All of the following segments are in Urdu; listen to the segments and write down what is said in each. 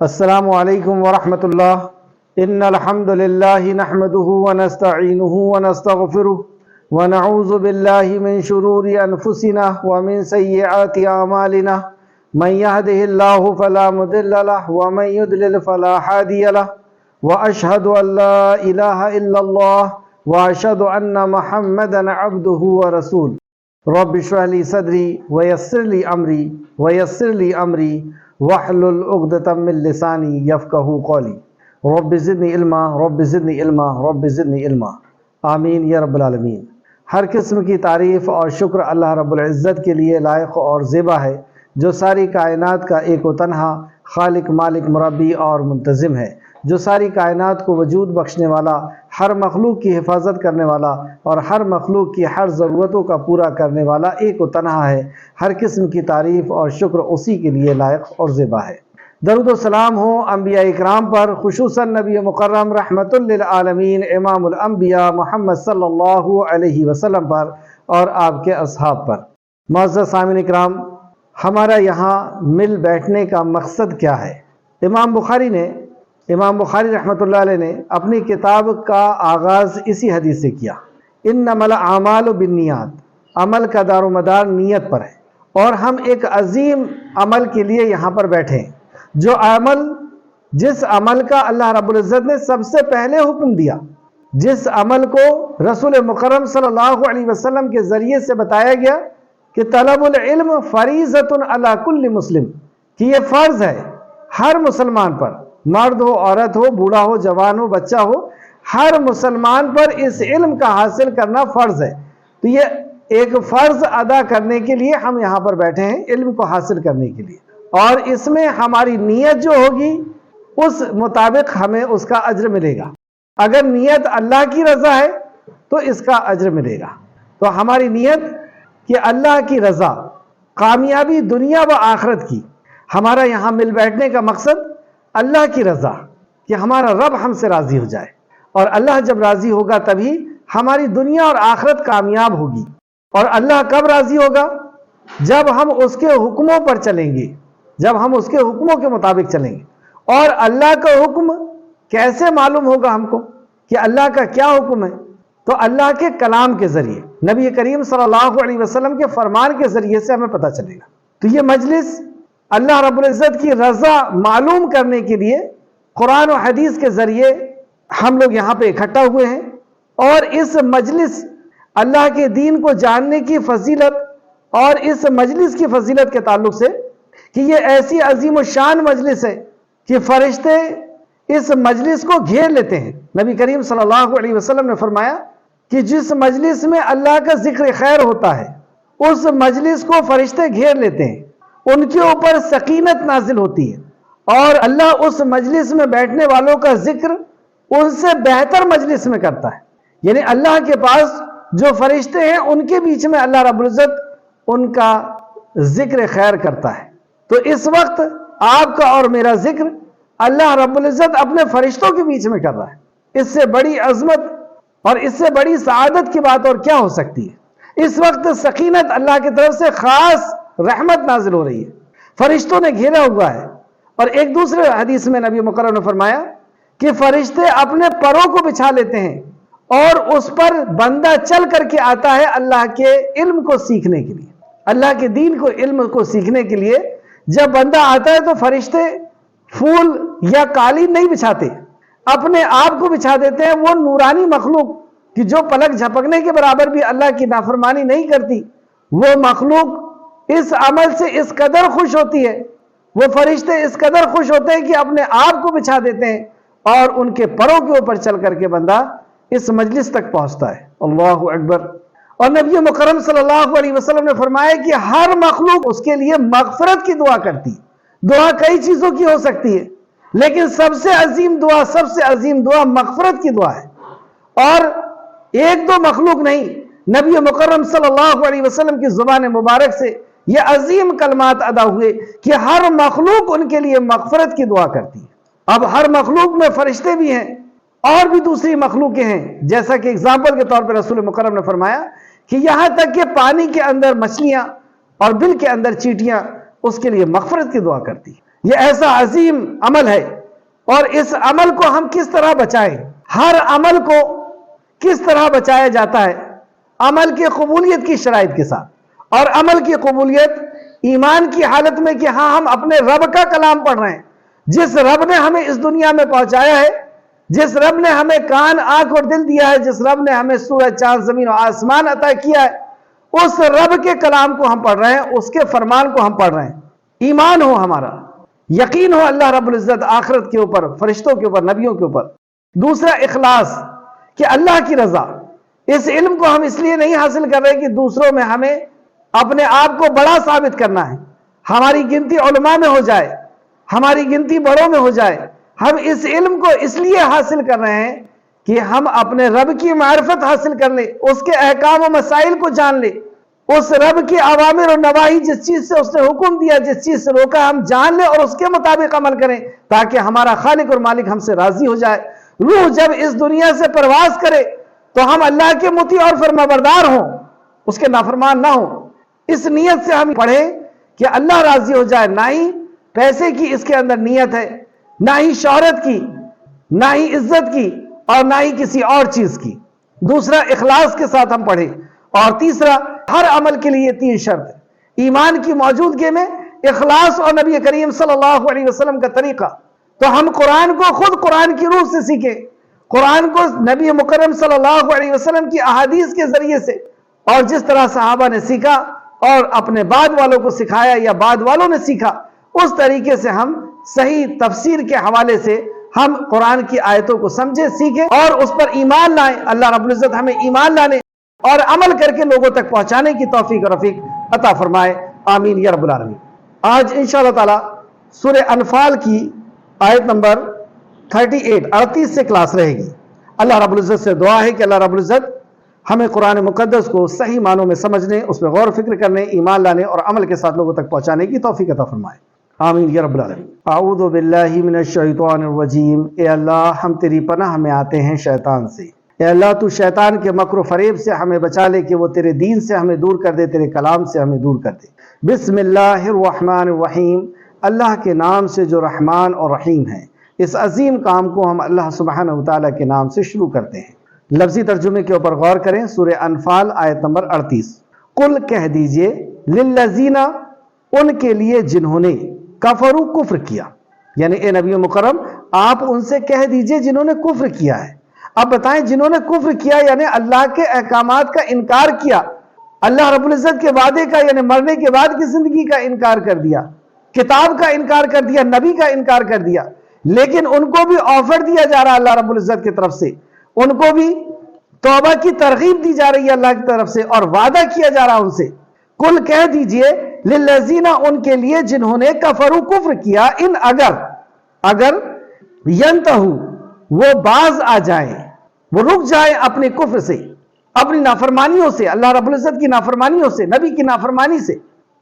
السلام علیکم ورحمۃ اللہ۔ ان الحمد للہ نحمده ونستعینه ونستغفره ونعوذ باللہ من شرور انفسنا ومن سیئات اعمالنا من يهده الله فلا مضل له ومن يضلل فلا هادي له واشهد ان لا اله الا الله واشهد ان محمدا عبده ورسوله رب اشرح لي صدري ويسر لي امري واحلل عقدۃ من لسانی یفقہوا قولی رب زدنی علما رب زدنی علما رب زدنی علما آمین یا رب العالمین۔ ہر قسم کی تعریف اور شکر اللہ رب العزت کے لیے لائق اور زیبا ہے، جو ساری کائنات کا ایک و تنہا خالق، مالک، مربی اور منتظم ہے، جو ساری کائنات کو وجود بخشنے والا، ہر مخلوق کی حفاظت کرنے والا اور ہر مخلوق کی ہر ضرورتوں کا پورا کرنے والا ایک و تنہا ہے۔ ہر قسم کی تعریف اور شکر اسی کے لیے لائق اور زیبا ہے۔ درود و سلام ہو انبیاء اکرام پر، خصوصاً نبی مکرم رحمت للعالمین امام الانبیاء محمد صلی اللہ علیہ وسلم پر اور آپ کے اصحاب پر۔ معزز سامعین اکرام، ہمارا یہاں مل بیٹھنے کا مقصد کیا ہے؟ امام بخاری رحمۃ اللہ علیہ نے اپنی کتاب کا آغاز اسی حدیث سے کیا، انما الاعمال بالنیات، عمل کا دار و مدار نیت پر ہے، اور ہم ایک عظیم عمل کے لیے یہاں پر بیٹھے ہیں، جس عمل کا اللہ رب العزت نے سب سے پہلے حکم دیا، جس عمل کو رسول مکرم صلی اللہ علیہ وسلم کے ذریعے سے بتایا گیا کہ طلب العلم فریضۃ علی کل مسلم، کہ یہ فرض ہے ہر مسلمان پر، مرد ہو، عورت ہو، بوڑھا ہو، جوان ہو، بچہ ہو، ہر مسلمان پر اس علم کا حاصل کرنا فرض ہے۔ تو یہ ایک فرض ادا کرنے کے لیے ہم یہاں پر بیٹھے ہیں، علم کو حاصل کرنے کے لیے، اور اس میں ہماری نیت جو ہوگی اس مطابق ہمیں اس کا اجر ملے گا۔ اگر نیت اللہ کی رضا ہے تو اس کا اجر ملے گا۔ تو ہماری نیت کہ اللہ کی رضا، کامیابی دنیا و آخرت کی، ہمارا یہاں مل بیٹھنے کا مقصد اللہ کی رضا، کہ ہمارا رب ہم سے راضی ہو جائے، اور اللہ جب راضی ہوگا تبھی ہماری دنیا اور آخرت کامیاب ہوگی۔ اور اللہ کب راضی ہوگا؟ جب ہم اس کے حکموں پر چلیں گے، جب ہم اس کے حکموں کے مطابق چلیں گے۔ اور اللہ کا حکم کیسے معلوم ہوگا ہم کو کہ اللہ کا کیا حکم ہے؟ تو اللہ کے کلام کے ذریعے، نبی کریم صلی اللہ علیہ وسلم کے فرمان کے ذریعے سے ہمیں پتہ چلے گا۔ تو یہ مجلس اللہ رب العزت کی رضا معلوم کرنے کے لیے قرآن و حدیث کے ذریعے ہم لوگ یہاں پہ اکٹھا ہوئے ہیں، اور اس مجلس اللہ کے دین کو جاننے کی فضیلت اور اس مجلس کی فضیلت کے تعلق سے کہ یہ ایسی عظیم الشان مجلس ہے کہ فرشتے اس مجلس کو گھیر لیتے ہیں۔ نبی کریم صلی اللہ علیہ وسلم نے فرمایا کہ جس مجلس میں اللہ کا ذکر خیر ہوتا ہے اس مجلس کو فرشتے گھیر لیتے ہیں، ان کے اوپر سکینت نازل ہوتی ہے، اور اللہ اس مجلس میں بیٹھنے والوں کا ذکر ان سے بہتر مجلس میں کرتا ہے۔ یعنی اللہ کے پاس جو فرشتے ہیں ان کے بیچ میں اللہ رب العزت ان کا ذکر خیر کرتا ہے۔ تو اس وقت آپ کا اور میرا ذکر اللہ رب العزت اپنے فرشتوں کے بیچ میں کر رہا ہے۔ اس سے بڑی عظمت اور اس سے بڑی سعادت کی بات اور کیا ہو سکتی ہے؟ اس وقت سکینت اللہ کی طرف سے خاص رحمت نازل ہو رہی ہے، فرشتوں نے گھیرا ہوا ہے۔ اور ایک دوسرے حدیث میں نبی مکرم نے فرمایا کہ فرشتے اپنے پروں کو بچھا لیتے ہیں اور اس پر بندہ چل کر کے آتا ہے اللہ کے علم کو سیکھنے کے لیے، اللہ کے دین کو، علم کو سیکھنے کے لیے جب بندہ آتا ہے تو فرشتے پھول یا قالین نہیں بچھاتے، اپنے آپ کو بچھا دیتے ہیں۔ وہ نورانی مخلوق کہ جو پلک جھپکنے کے برابر بھی اللہ کی نافرمانی نہیں کرتی، وہ مخلوق اس عمل سے اس قدر خوش ہوتی ہے، وہ فرشتے اس قدر خوش ہوتے ہیں کہ اپنے آپ کو بچھا دیتے ہیں اور ان کے پروں کے اوپر چل کر کے بندہ اس مجلس تک پہنچتا ہے۔ اللہ اکبر۔ اور نبی مکرم صلی اللہ علیہ وسلم نے فرمایا کہ ہر مخلوق اس کے لیے مغفرت کی دعا کرتی ہے۔ دعا کئی چیزوں کی ہو سکتی ہے، لیکن سب سے عظیم دعا مغفرت کی دعا ہے۔ اور ایک دو مخلوق نہیں، نبی مکرم صلی اللہ علیہ وسلم کی زبان مبارک سے یہ عظیم کلمات ادا ہوئے کہ ہر مخلوق ان کے لیے مغفرت کی دعا کرتی ہے۔ اب ہر مخلوق میں فرشتے بھی ہیں اور بھی دوسری مخلوقیں ہیں، جیسا کہ اگزامپل کے طور پر رسول مکرم نے فرمایا کہ یہاں تک کہ پانی کے اندر مچھلیاں اور بل کے اندر چیٹیاں اس کے لیے مغفرت کی دعا کرتی ہیں۔ یہ ایسا عظیم عمل ہے، اور اس عمل کو ہم کس طرح بچائیں؟ ہر عمل کو کس طرح بچایا جاتا ہے؟ عمل کی قبولیت کی شرائط کے ساتھ، اور عمل کی قبولیت ایمان کی حالت میں کہ ہاں ہم اپنے رب کا کلام پڑھ رہے ہیں، جس رب نے ہمیں اس دنیا میں پہنچایا ہے، جس رب نے ہمیں کان، آنکھ اور دل دیا ہے، جس رب نے ہمیں سورج، چاند، زمین اور آسمان عطا کیا ہے، اس رب کے کلام کو ہم پڑھ رہے ہیں، اس کے فرمان کو ہم پڑھ رہے ہیں۔ ایمان ہو ہمارا، یقین ہو اللہ رب العزت آخرت کے اوپر، فرشتوں کے اوپر، نبیوں کے اوپر۔ دوسرا اخلاص، کہ اللہ کی رضا۔ اس علم کو ہم اس لیے نہیں حاصل کر رہے کہ دوسروں میں ہمیں اپنے آپ کو بڑا ثابت کرنا ہے، ہماری گنتی علماء میں ہو جائے، ہماری گنتی بڑوں میں ہو جائے۔ ہم اس علم کو اس لیے حاصل کر رہے ہیں کہ ہم اپنے رب کی معرفت حاصل کر لیں، اس کے احکام و مسائل کو جان لیں، اس رب کی اوامر اور نواہی، جس چیز سے اس نے حکم دیا، جس چیز سے روکا، ہم جان لیں اور اس کے مطابق عمل کریں، تاکہ ہمارا خالق اور مالک ہم سے راضی ہو جائے۔ روح جب اس دنیا سے پرواز کرے تو ہم اللہ کے مطیع اور فرمانبردار ہوں، اس کے نافرمان نہ ہوں۔ اس نیت سے ہم پڑھیں کہ اللہ راضی ہو جائے، نہ ہی پیسے کی اس کے اندر نیت ہے، نہ ہی شہرت کی، نہ ہی عزت کی، اور نہ ہی کسی اور چیز کی۔ دوسرا اخلاص کے ساتھ ہم پڑھیں۔ اور تیسرا، ہر عمل کے لیے 3 شرط ہے۔ ایمان کی موجودگی میں اخلاص اور نبی کریم صلی اللہ علیہ وسلم کا طریقہ۔ تو ہم قرآن کو خود قرآن کی روح سے سیکھیں، قرآن کو نبی مکرم صلی اللہ علیہ وسلم کی احادیث کے ذریعے سے، اور جس طرح صحابہ نے سیکھا اور اپنے بعد والوں کو سکھایا یا بعد والوں نے سیکھا، اس طریقے سے ہم صحیح تفسیر کے حوالے سے ہم قرآن کی آیتوں کو سمجھیں، سیکھیں اور اس پر ایمان لائیں۔ اللہ رب العزت ہمیں ایمان لانے اور عمل کر کے لوگوں تک پہنچانے کی توفیق اور رفیق عطا فرمائے، آمین یا رب العالمین۔ آج انشاءاللہ تعالی سورہ انفال کی آیت نمبر 38 سے کلاس رہے گی۔ اللہ رب العزت سے دعا ہے کہ اللہ رب العزت ہمیں قرآن مقدس کو صحیح معنوں میں سمجھنے، اس پہ غور و فکر کرنے، ایمان لانے اور عمل کے ساتھ لوگوں تک پہنچانے کی توفیق عطا فرمائے، آمین یا رب العالمین۔ اعوذ باللہ من الشیطان الرجیم۔ اے اللہ، ہم تیری پناہ میں آتے ہیں شیطان سے۔ اے اللہ، تو شیطان کے مکر و فریب سے ہمیں بچا لے کہ وہ تیرے دین سے ہمیں دور کر دے، تیرے کلام سے ہمیں دور کر دے۔ بسم اللہ الرحمن الرحیم۔ اللہ کے نام سے جو رحمان اور رحیم ہے۔ اس عظیم کام کو ہم اللہ سبحانہ وتعالی کے نام سے شروع کرتے ہیں۔ لفظی ترجمے کے اوپر غور کریں۔ سورہ انفال آیت نمبر 38۔ قل کہہ دیجئے، للذین، ان کے لیے جنہوں نے، کفروا، کفر کیا، یعنی اے نبی مکرم آپ ان سے کہہ دیجئے جنہوں نے کفر کیا ہے۔ اب بتائیں، جنہوں نے کفر کیا یعنی اللہ کے احکامات کا انکار کیا، اللہ رب العزت کے وعدے کا یعنی مرنے کے بعد کی زندگی کا انکار کر دیا، کتاب کا انکار کر دیا، نبی کا انکار کر دیا، لیکن ان کو بھی آفر دیا جا رہا اللہ رب العزت کی طرف سے، ان کو بھی توبہ کی ترغیب دی جا رہی ہے اللہ کی طرف سے، اور وعدہ کیا جا رہا ان سے۔ کل کہہ دیجئے، للذین، ان کے لیے جنہوں نے کفروا، کفر کیا، ان اگر ینتہو، وہ باز آ جائیں، وہ رک جائیں اپنے کفر سے، اپنی نافرمانیوں سے، اللہ رب العزت کی نافرمانیوں سے، نبی کی نافرمانی سے،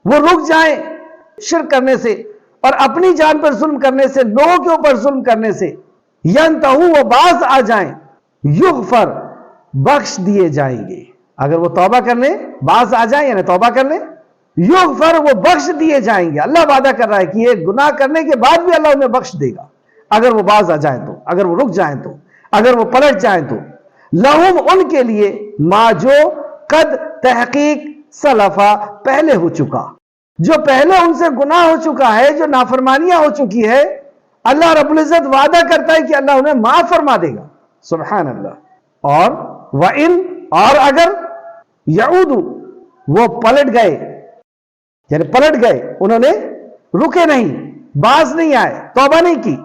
وہ رک جائیں شرک کرنے سے اور اپنی جان پر ظلم کرنے سے، لوگوں کے اوپر ظلم کرنے سے، ینتہو، وہ باز آ جائیں، یغفر، بخش دیے جائیں گے۔ اگر وہ توبہ کرنے باز آ جائیں یعنی توبہ کرنے، یغفر، وہ بخش دیے جائیں گے۔ اللہ وعدہ کر رہا ہے کہ یہ گناہ کرنے کے بعد بھی اللہ انہیں بخش دے گا، اگر وہ باز آ جائیں تو، اگر وہ رک جائیں تو، اگر وہ پلٹ جائیں تو۔ لہم، ان کے لیے، ما، جو، قد، تحقیق، سلفا، پہلے ہو چکا، جو پہلے ان سے گناہ ہو چکا ہے، جو نافرمانیاں ہو چکی ہے، اللہ رب العزت وعدہ کرتا ہے کہ اللہ انہیں معاف فرما دے گا، سبحان اللہ۔ اور وَإِن، اور اگر، یعودو، وہ پلٹ گئے یعنی پلٹ گئے، انہوں نے رکے نہیں، باز نہیں آئے، توبہ نہیں کی،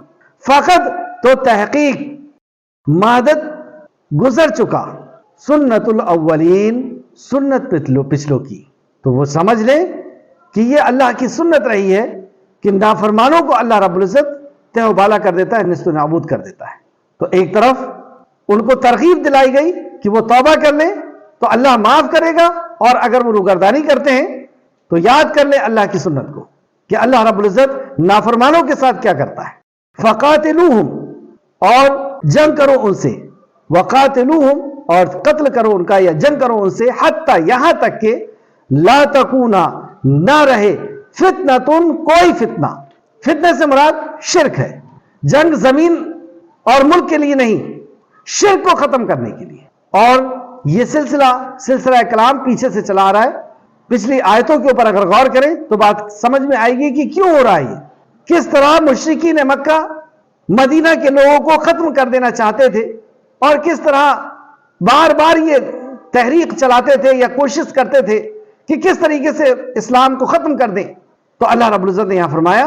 فقط، تو تحقیق، مادت، گزر چکا، سنت الاولین، سنت پچھلوں کی۔ تو وہ سمجھ لیں کہ یہ اللہ کی سنت رہی ہے کہ نافرمانوں کو اللہ رب العزت تہ و بالا کر دیتا ہے، نیست و نابود کر دیتا ہے۔ تو ایک طرف ان کو ترغیب دلائی گئی کہ وہ توبہ کر لیں تو اللہ معاف کرے گا، اور اگر وہ روگردانی کرتے ہیں تو یاد کر لیں اللہ کی سنت کو کہ اللہ رب العزت نافرمانوں کے ساتھ کیا کرتا ہے۔ فقاتلوہم، اور جنگ کرو ان سے، وقاتلوہم، اور قتل کرو ان کا یا جنگ کرو ان سے، حتی، یہاں تک کہ لا تکونا، نہ رہے، فتنتن، کوئی فتنہ۔ فتنے سے مراد شرک ہے. جنگ زمین اور ملک کے لیے نہیں، شرک کو ختم کرنے کے لیے. اور یہ سلسلہ کلام پیچھے سے چلا آ رہا ہے. پچھلی آیتوں کے اوپر اگر غور کریں تو بات سمجھ میں آئے گی کہ کیوں ہو رہا ہے. کس طرح مشرکین مکہ مدینہ کے لوگوں کو ختم کر دینا چاہتے تھے، اور کس طرح بار بار یہ تحریک چلاتے تھے یا کوشش کرتے تھے کہ کس طریقے سے اسلام کو ختم کر دیں. تو اللہ رب العزت نے یہاں فرمایا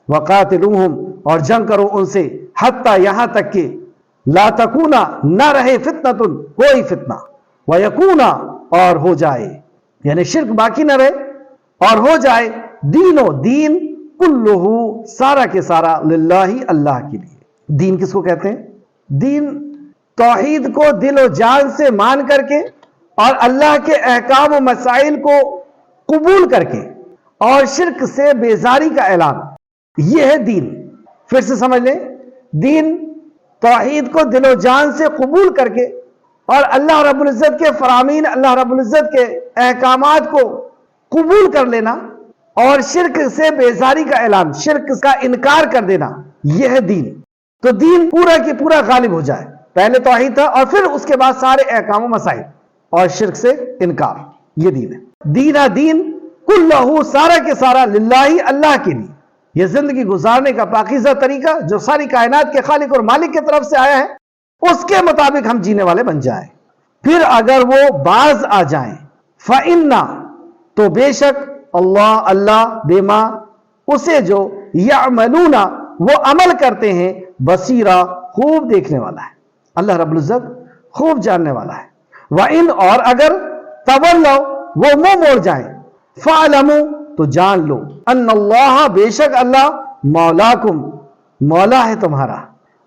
وَقَاتِلُوهُمْ، اور جنگ کرو ان سے، حتیٰ یہاں تک کہ لا تکونا، نہ رہے فتنۃ، کوئی فتنہ، وَيَكُونَ، اور ہو جائے، یعنی شرک باقی نہ رہے اور ہو جائے، دین کلہ، سارا کے سارا، للہ، اللہ کے لیے. دین کس کو کہتے ہیں؟ دین توحید کو دل و جان سے مان کر کے اور اللہ کے احکام و مسائل کو قبول کر کے اور شرک سے بیزاری کا اعلان، یہ ہے دین. پھر سے سمجھ لیں، دین توحید کو دل و جان سے قبول کر کے اور اللہ رب العزت کے فرامین، اللہ رب العزت کے احکامات کو قبول کر لینا اور شرک سے بیزاری کا اعلان، شرک کا انکار کر دینا، یہ ہے دین. تو دین پورا کی پورا غالب ہو جائے. پہلے توحید تھا اور پھر اس کے بعد سارے احکام و مسائل اور شرک سے انکار، یہ دین ہے. دین کلہ، سارا کے سارا، للہ، اللہ کے لیے. یہ زندگی گزارنے کا پاکیزہ طریقہ جو ساری کائنات کے خالق اور مالک کی طرف سے آیا ہے، اس کے مطابق ہم جینے والے بن جائیں. پھر اگر وہ باز آ جائیں، فَإِنَّا، تو بے شک اللہ بما، اسے جو یعملون، وہ عمل کرتے ہیں، بصیرا، خوب دیکھنے والا ہے. اللہ رب العزت خوب جاننے والا ہے. وَإِنْ، اور اگر تولوا، وہ منہ موڑ جائیں، فَعْلَمُوا، تو جان لو، ان اللہ، بے شک اللہ، مولاکم، مولا ہے تمہارا.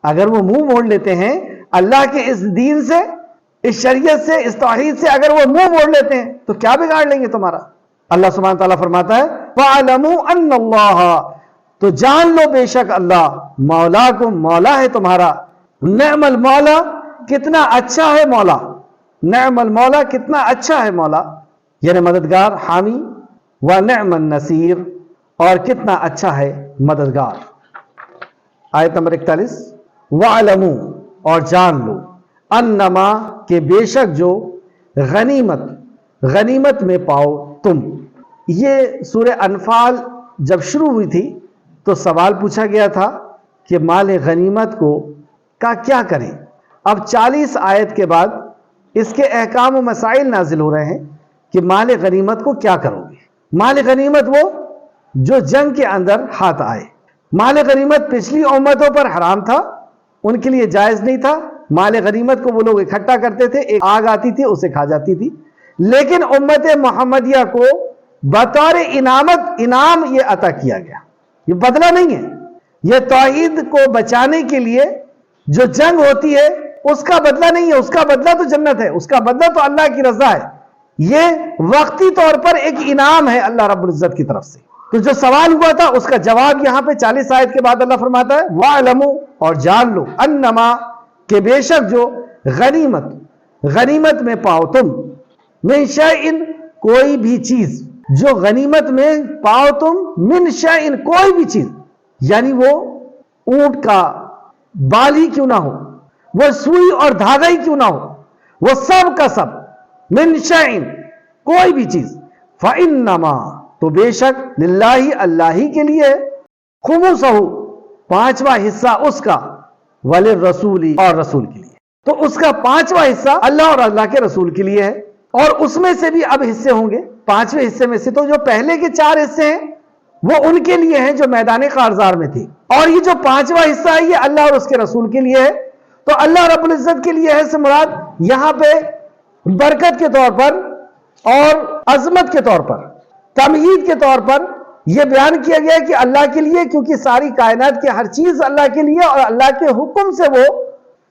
اگر وہ منہ موڑ لیتے ہیں اللہ کے اس دین سے، اس شریعت سے، اس توحید سے، اگر وہ منہ موڑ لیتے ہیں تو کیا بگاڑ لیں گے تمہارا؟ اللہ سبحانہ تعالیٰ فرماتا ہے فَعْلَمُوا أَنَّ اللَّهَ، تو جان لو بے شک اللہ، مولاکم، مولا ہے تمہارا. نعم المولا، کتنا اچھا ہے مولا. نعم المولا، کتنا اچھا ہے مولا، یعنی مددگار، حامی. وَنِعْمَ النَّصِيرُ، اور کتنا اچھا ہے مددگار. آیت نمبر 41، وَعْلَمُوا، اور جان لو، انما، کہ بے شک جو، غنیمت میں پاؤ تم. یہ سورہ انفال جب شروع ہوئی تھی تو سوال پوچھا گیا تھا کہ مال غنیمت کو کیا کریں. اب 40 آیت کے بعد اس کے احکام و مسائل نازل ہو رہے ہیں کہ مال غنیمت کو کیا کرو گے. مال غنیمت وہ جو جنگ کے اندر ہاتھ آئے. مال غنیمت پچھلی امتوں پر حرام تھا، ان کے لیے جائز نہیں تھا. مال غنیمت کو وہ لوگ اکٹھا کرتے تھے، ایک آگ آتی تھی اسے کھا جاتی تھی. لیکن امت محمدیہ کو بطور انعام یہ عطا کیا گیا. یہ بدلہ نہیں ہے، یہ توحید کو بچانے کے لیے جو جنگ ہوتی ہے اس کا بدلہ نہیں ہے. اس کا بدلہ تو جنت ہے، اس کا بدلہ تو اللہ کی رضا ہے. یہ وقتی طور پر ایک انعام ہے اللہ رب العزت کی طرف سے. تو جو سوال ہوا تھا اس کا جواب یہاں پہ 40 آیت کے بعد اللہ فرماتا ہے وَعْلَمُوا، اور جان لو، انما، کہ بے شک جو، غنیمت میں پاؤ تم، من شیئن، کوئی بھی چیز، جو غنیمت میں پاؤ تم، من شیئن، کوئی بھی چیز، یعنی وہ اونٹ کا بال ہی کیوں نہ ہو، وہ سوئی اور دھاگا ہی کیوں نہ ہو، وہ سب کا سب، من شیئن، کوئی بھی چیز، فَإِنَّمَا، تو بے شک، للہ، اللہ ہی کے لیے، خُمُسَہُ، 5واں حصہ اس کا، وَلِلرَّسُولِ، اور رسول کے لیے. تو اس کا 5واں حصہ اللہ اور اللہ کے رسول کے لیے ہے. اور اس میں سے بھی اب حصے ہوں گے. 5ویں حصے میں سے تو جو پہلے کے 4 حصے ہیں وہ ان کے لیے ہیں جو میدان کارزار میں تھے، اور یہ جو 5واں حصہ ہے یہ اللہ اور اس کے رسول کے لیے ہے. تو اللہ رب العزت کے لیے ہے سے مراد یہاں پہ برکت کے طور پر اور عظمت کے طور پر، تمہید کے طور پر یہ بیان کیا گیا کہ اللہ کے لیے، کیونکہ ساری کائنات کی ہر چیز اللہ کے لیے اور اللہ کے حکم سے وہ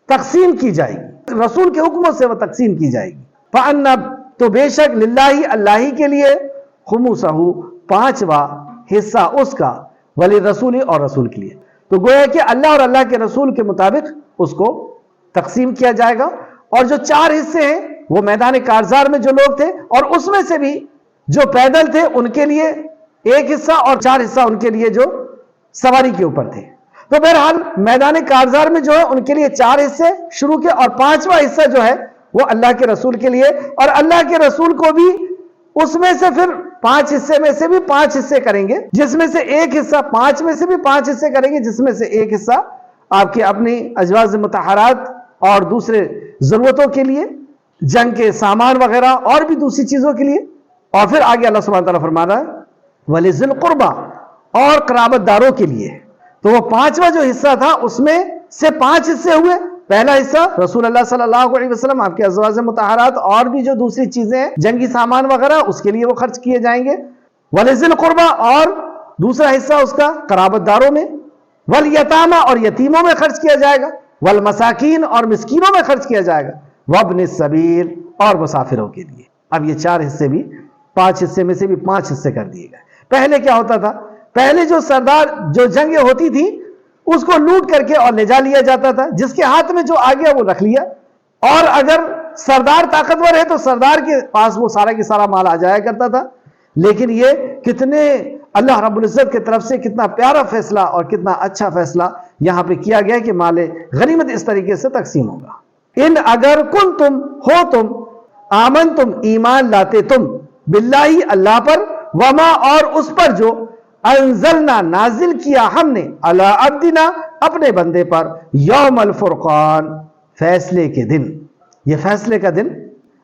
تقسیم کی جائے گی، رسول کے حکموں سے وہ تقسیم کی جائے گی. فَأَنَّ، تو بے شک، للہ، اللہ ہی کے لیے، خُمُسَہُ، 5واں حصہ اس کا، وَلِلرَّسُولِ، اور رسول کے لیے. تو گویا کہ اللہ اور اللہ کے رسول کے مطابق اس کو تقسیم کیا جائے گا. اور جو 4 حصے ہیں وہ میدان کارزار میں جو لوگ تھے اور اس میں سے بھی جو پیدل تھے ان کے لیے 1 حصہ، اور 4 حصہ ان کے لیے جو سواری کے اوپر تھے. تو بہرحال میدان کارزار میں جو ہے ان کے لیے 4 حصے شروع کے، اور 5واں حصہ جو ہے وہ اللہ کے رسول کے لیے، اور اللہ کے رسول کو بھی اس میں سے پھر 5 حصے میں سے بھی 5 حصے کریں گے، جس میں سے ایک حصہ 5 میں سے بھی 5 حصے کریں گے، جس میں سے ایک حصہ آپ کی اپنی ازواج مطہرات اور دوسرے ضرورتوں کے لیے، جنگ کے سامان وغیرہ اور بھی دوسری چیزوں کے لیے. اور پھر آگے اللہ سبحانہ تعالیٰ فرما رہا ہے وَلِذِي الْقُرْبَى، اور قرابت داروں کے لیے. تو وہ 5واں جو حصہ تھا اس میں سے 5 حصے ہوئے. پہلا حصہ رسول اللہ صلی اللہ علیہ وسلم، آپ کے ازواج مطہرات اور بھی جو دوسری چیزیں ہیں جنگی سامان وغیرہ اس کے لیے وہ خرچ کیے جائیں گے. وَلِذِي الْقُرْبَى، اور دوسرا حصہ اس کا قرابت داروں میں. وَالْيَتَامَى، اور یتیموں میں خرچ کیا جائے گا. وَالْمَسَاكِينَ، اور مسکینوں میں خرچ کیا جائے گا. وَابْنِ السَّبِيلِ، اور مسافروں کے لیے. اب یہ 4 حصے بھی 5 حصے میں سے بھی 5 حصے کر دیے گئے. پہلے کیا ہوتا تھا؟ پہلے جو سردار جو جنگیں ہوتی تھی اس کو لوٹ کر کے اور لے جا لیا جاتا تھا، جس کے ہاتھ میں جو آ گیا وہ رکھ لیا. اور اگر سردار طاقتور ہے تو سردار کے پاس وہ سارا کی سارا مال آ جایا کرتا تھا. لیکن یہ کتنے اللہ رب العزت کی طرف سے کتنا پیارا فیصلہ اور کتنا اچھا فیصلہ یہاں پہ کیا گیا کہ مال غنیمت اس طریقے سے تقسیم ہوگا. ان اگر کنتم، ہو تم، آمن تم، ایمان لاتے تم، باللہ اللہ پر، وما، اور اس پر جو انزلنا نازل کیا ہم نے، علی عبدنا اپنے بندے پر، یوم الفرقان فیصلے کے دن. یہ فیصلے کا دن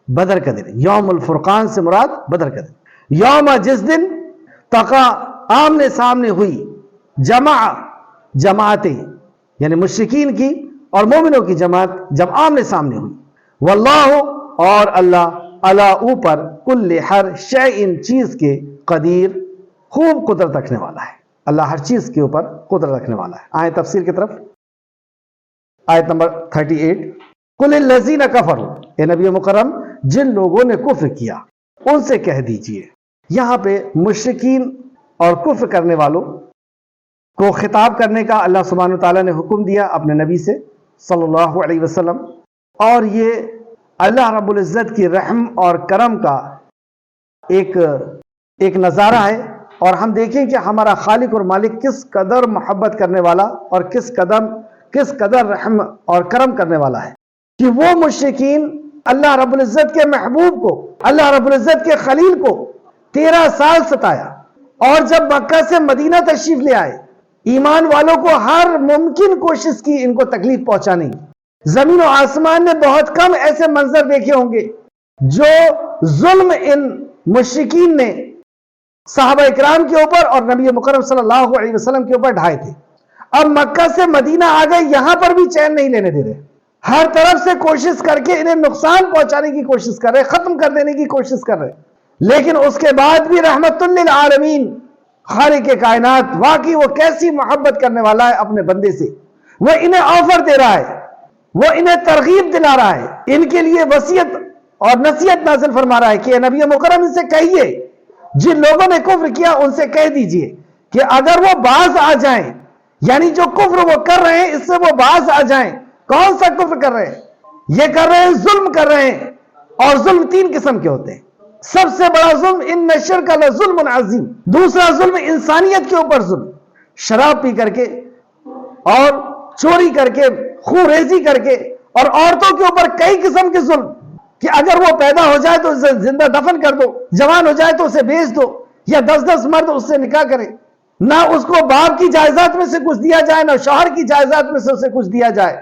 بدر کا دن. یوم الفرقان سے مراد بدر کا دن. یوم، جس دن، تقا آمنے سامنے ہوئی، جماعتیں یعنی مشرکین کی اور مومنوں کی جماعت جب آمنے سامنے ہوئی. واللہ، اور اللہ، علی اوپر، کل ہر شیء چیز کے، قدیر خوب قدرت رکھنے والا ہے. اللہ ہر چیز کے اوپر قدرت رکھنے والا ہے. آئیں تفسیر کی طرف. آیت نمبر 38. قل الذین کفروا، اے نبی مکرم جن لوگوں نے کفر کیا ان سے کہہ دیجئے. یہاں پہ مشرکین اور کفر کرنے والوں کو خطاب کرنے کا اللہ سبحانہ وتعالیٰ نے حکم دیا اپنے نبی سے صلی اللہ علیہ وسلم. اور یہ اللہ رب العزت کی رحم اور کرم کا ایک نظارہ ہے. اور ہم دیکھیں کہ ہمارا خالق اور مالک کس قدر محبت کرنے والا اور کس قدر رحم اور کرم کرنے والا ہے کہ وہ مشرکین اللہ رب العزت کے محبوب کو، اللہ رب العزت کے خلیل کو 13 سال ستایا. اور جب مکہ سے مدینہ تشریف لے آئے، ایمان والوں کو ہر ممکن کوشش کی ان کو تکلیف پہنچانے کی. زمین و آسمان نے بہت کم ایسے منظر دیکھے ہوں گے جو ظلم ان مشرکین نے صحابہ اکرام کے اوپر اور نبی مکرم صلی اللہ علیہ وسلم کے اوپر ڈھائے تھے. اب مکہ سے مدینہ آ گئے، یہاں پر بھی چین نہیں لینے دے رہے. ہر طرف سے کوشش کر کے انہیں نقصان پہنچانے کی کوشش کر رہے، ختم کر دینے کی کوشش کر رہے. لیکن اس کے بعد بھی رحمت للعالمین، خالق کائنات واقعی وہ کیسی محبت کرنے والا ہے اپنے بندے سے. وہ انہیں آفر دے رہا ہے، وہ انہیں ترغیب دلا رہا ہے، ان کے لیے وصیت اور نصیحت نازل فرما رہا ہے کہ نبی مکرم ان سے کہیے، جن لوگوں نے کفر کیا ان سے کہہ دیجئے کہ اگر وہ باز آ جائیں، یعنی جو کفر وہ کر رہے ہیں اس سے وہ باز آ جائیں. کون سا کفر کر رہے ہیں؟ یہ کر رہے ہیں ظلم کر رہے ہیں. اور ظلم 3 قسم کے ہوتے ہیں. سب سے بڑا ظلم ان الشرک لظلم عظیم. دوسرا ظلم انسانیت کے اوپر ظلم، شراب پی کر کے اور چوری کر کے، خون ریزی کر کے، اور عورتوں کے اوپر کئی قسم کے ظلم کہ اگر وہ پیدا ہو جائے تو اسے زندہ دفن کر دو، جوان ہو جائے تو اسے بیچ دو، یا 10 مرد اس سے نکاح کرے. نہ اس کو باپ کی جائیداد میں سے کچھ دیا جائے، نہ شوہر کی جائیداد میں سے اسے کچھ دیا جائے.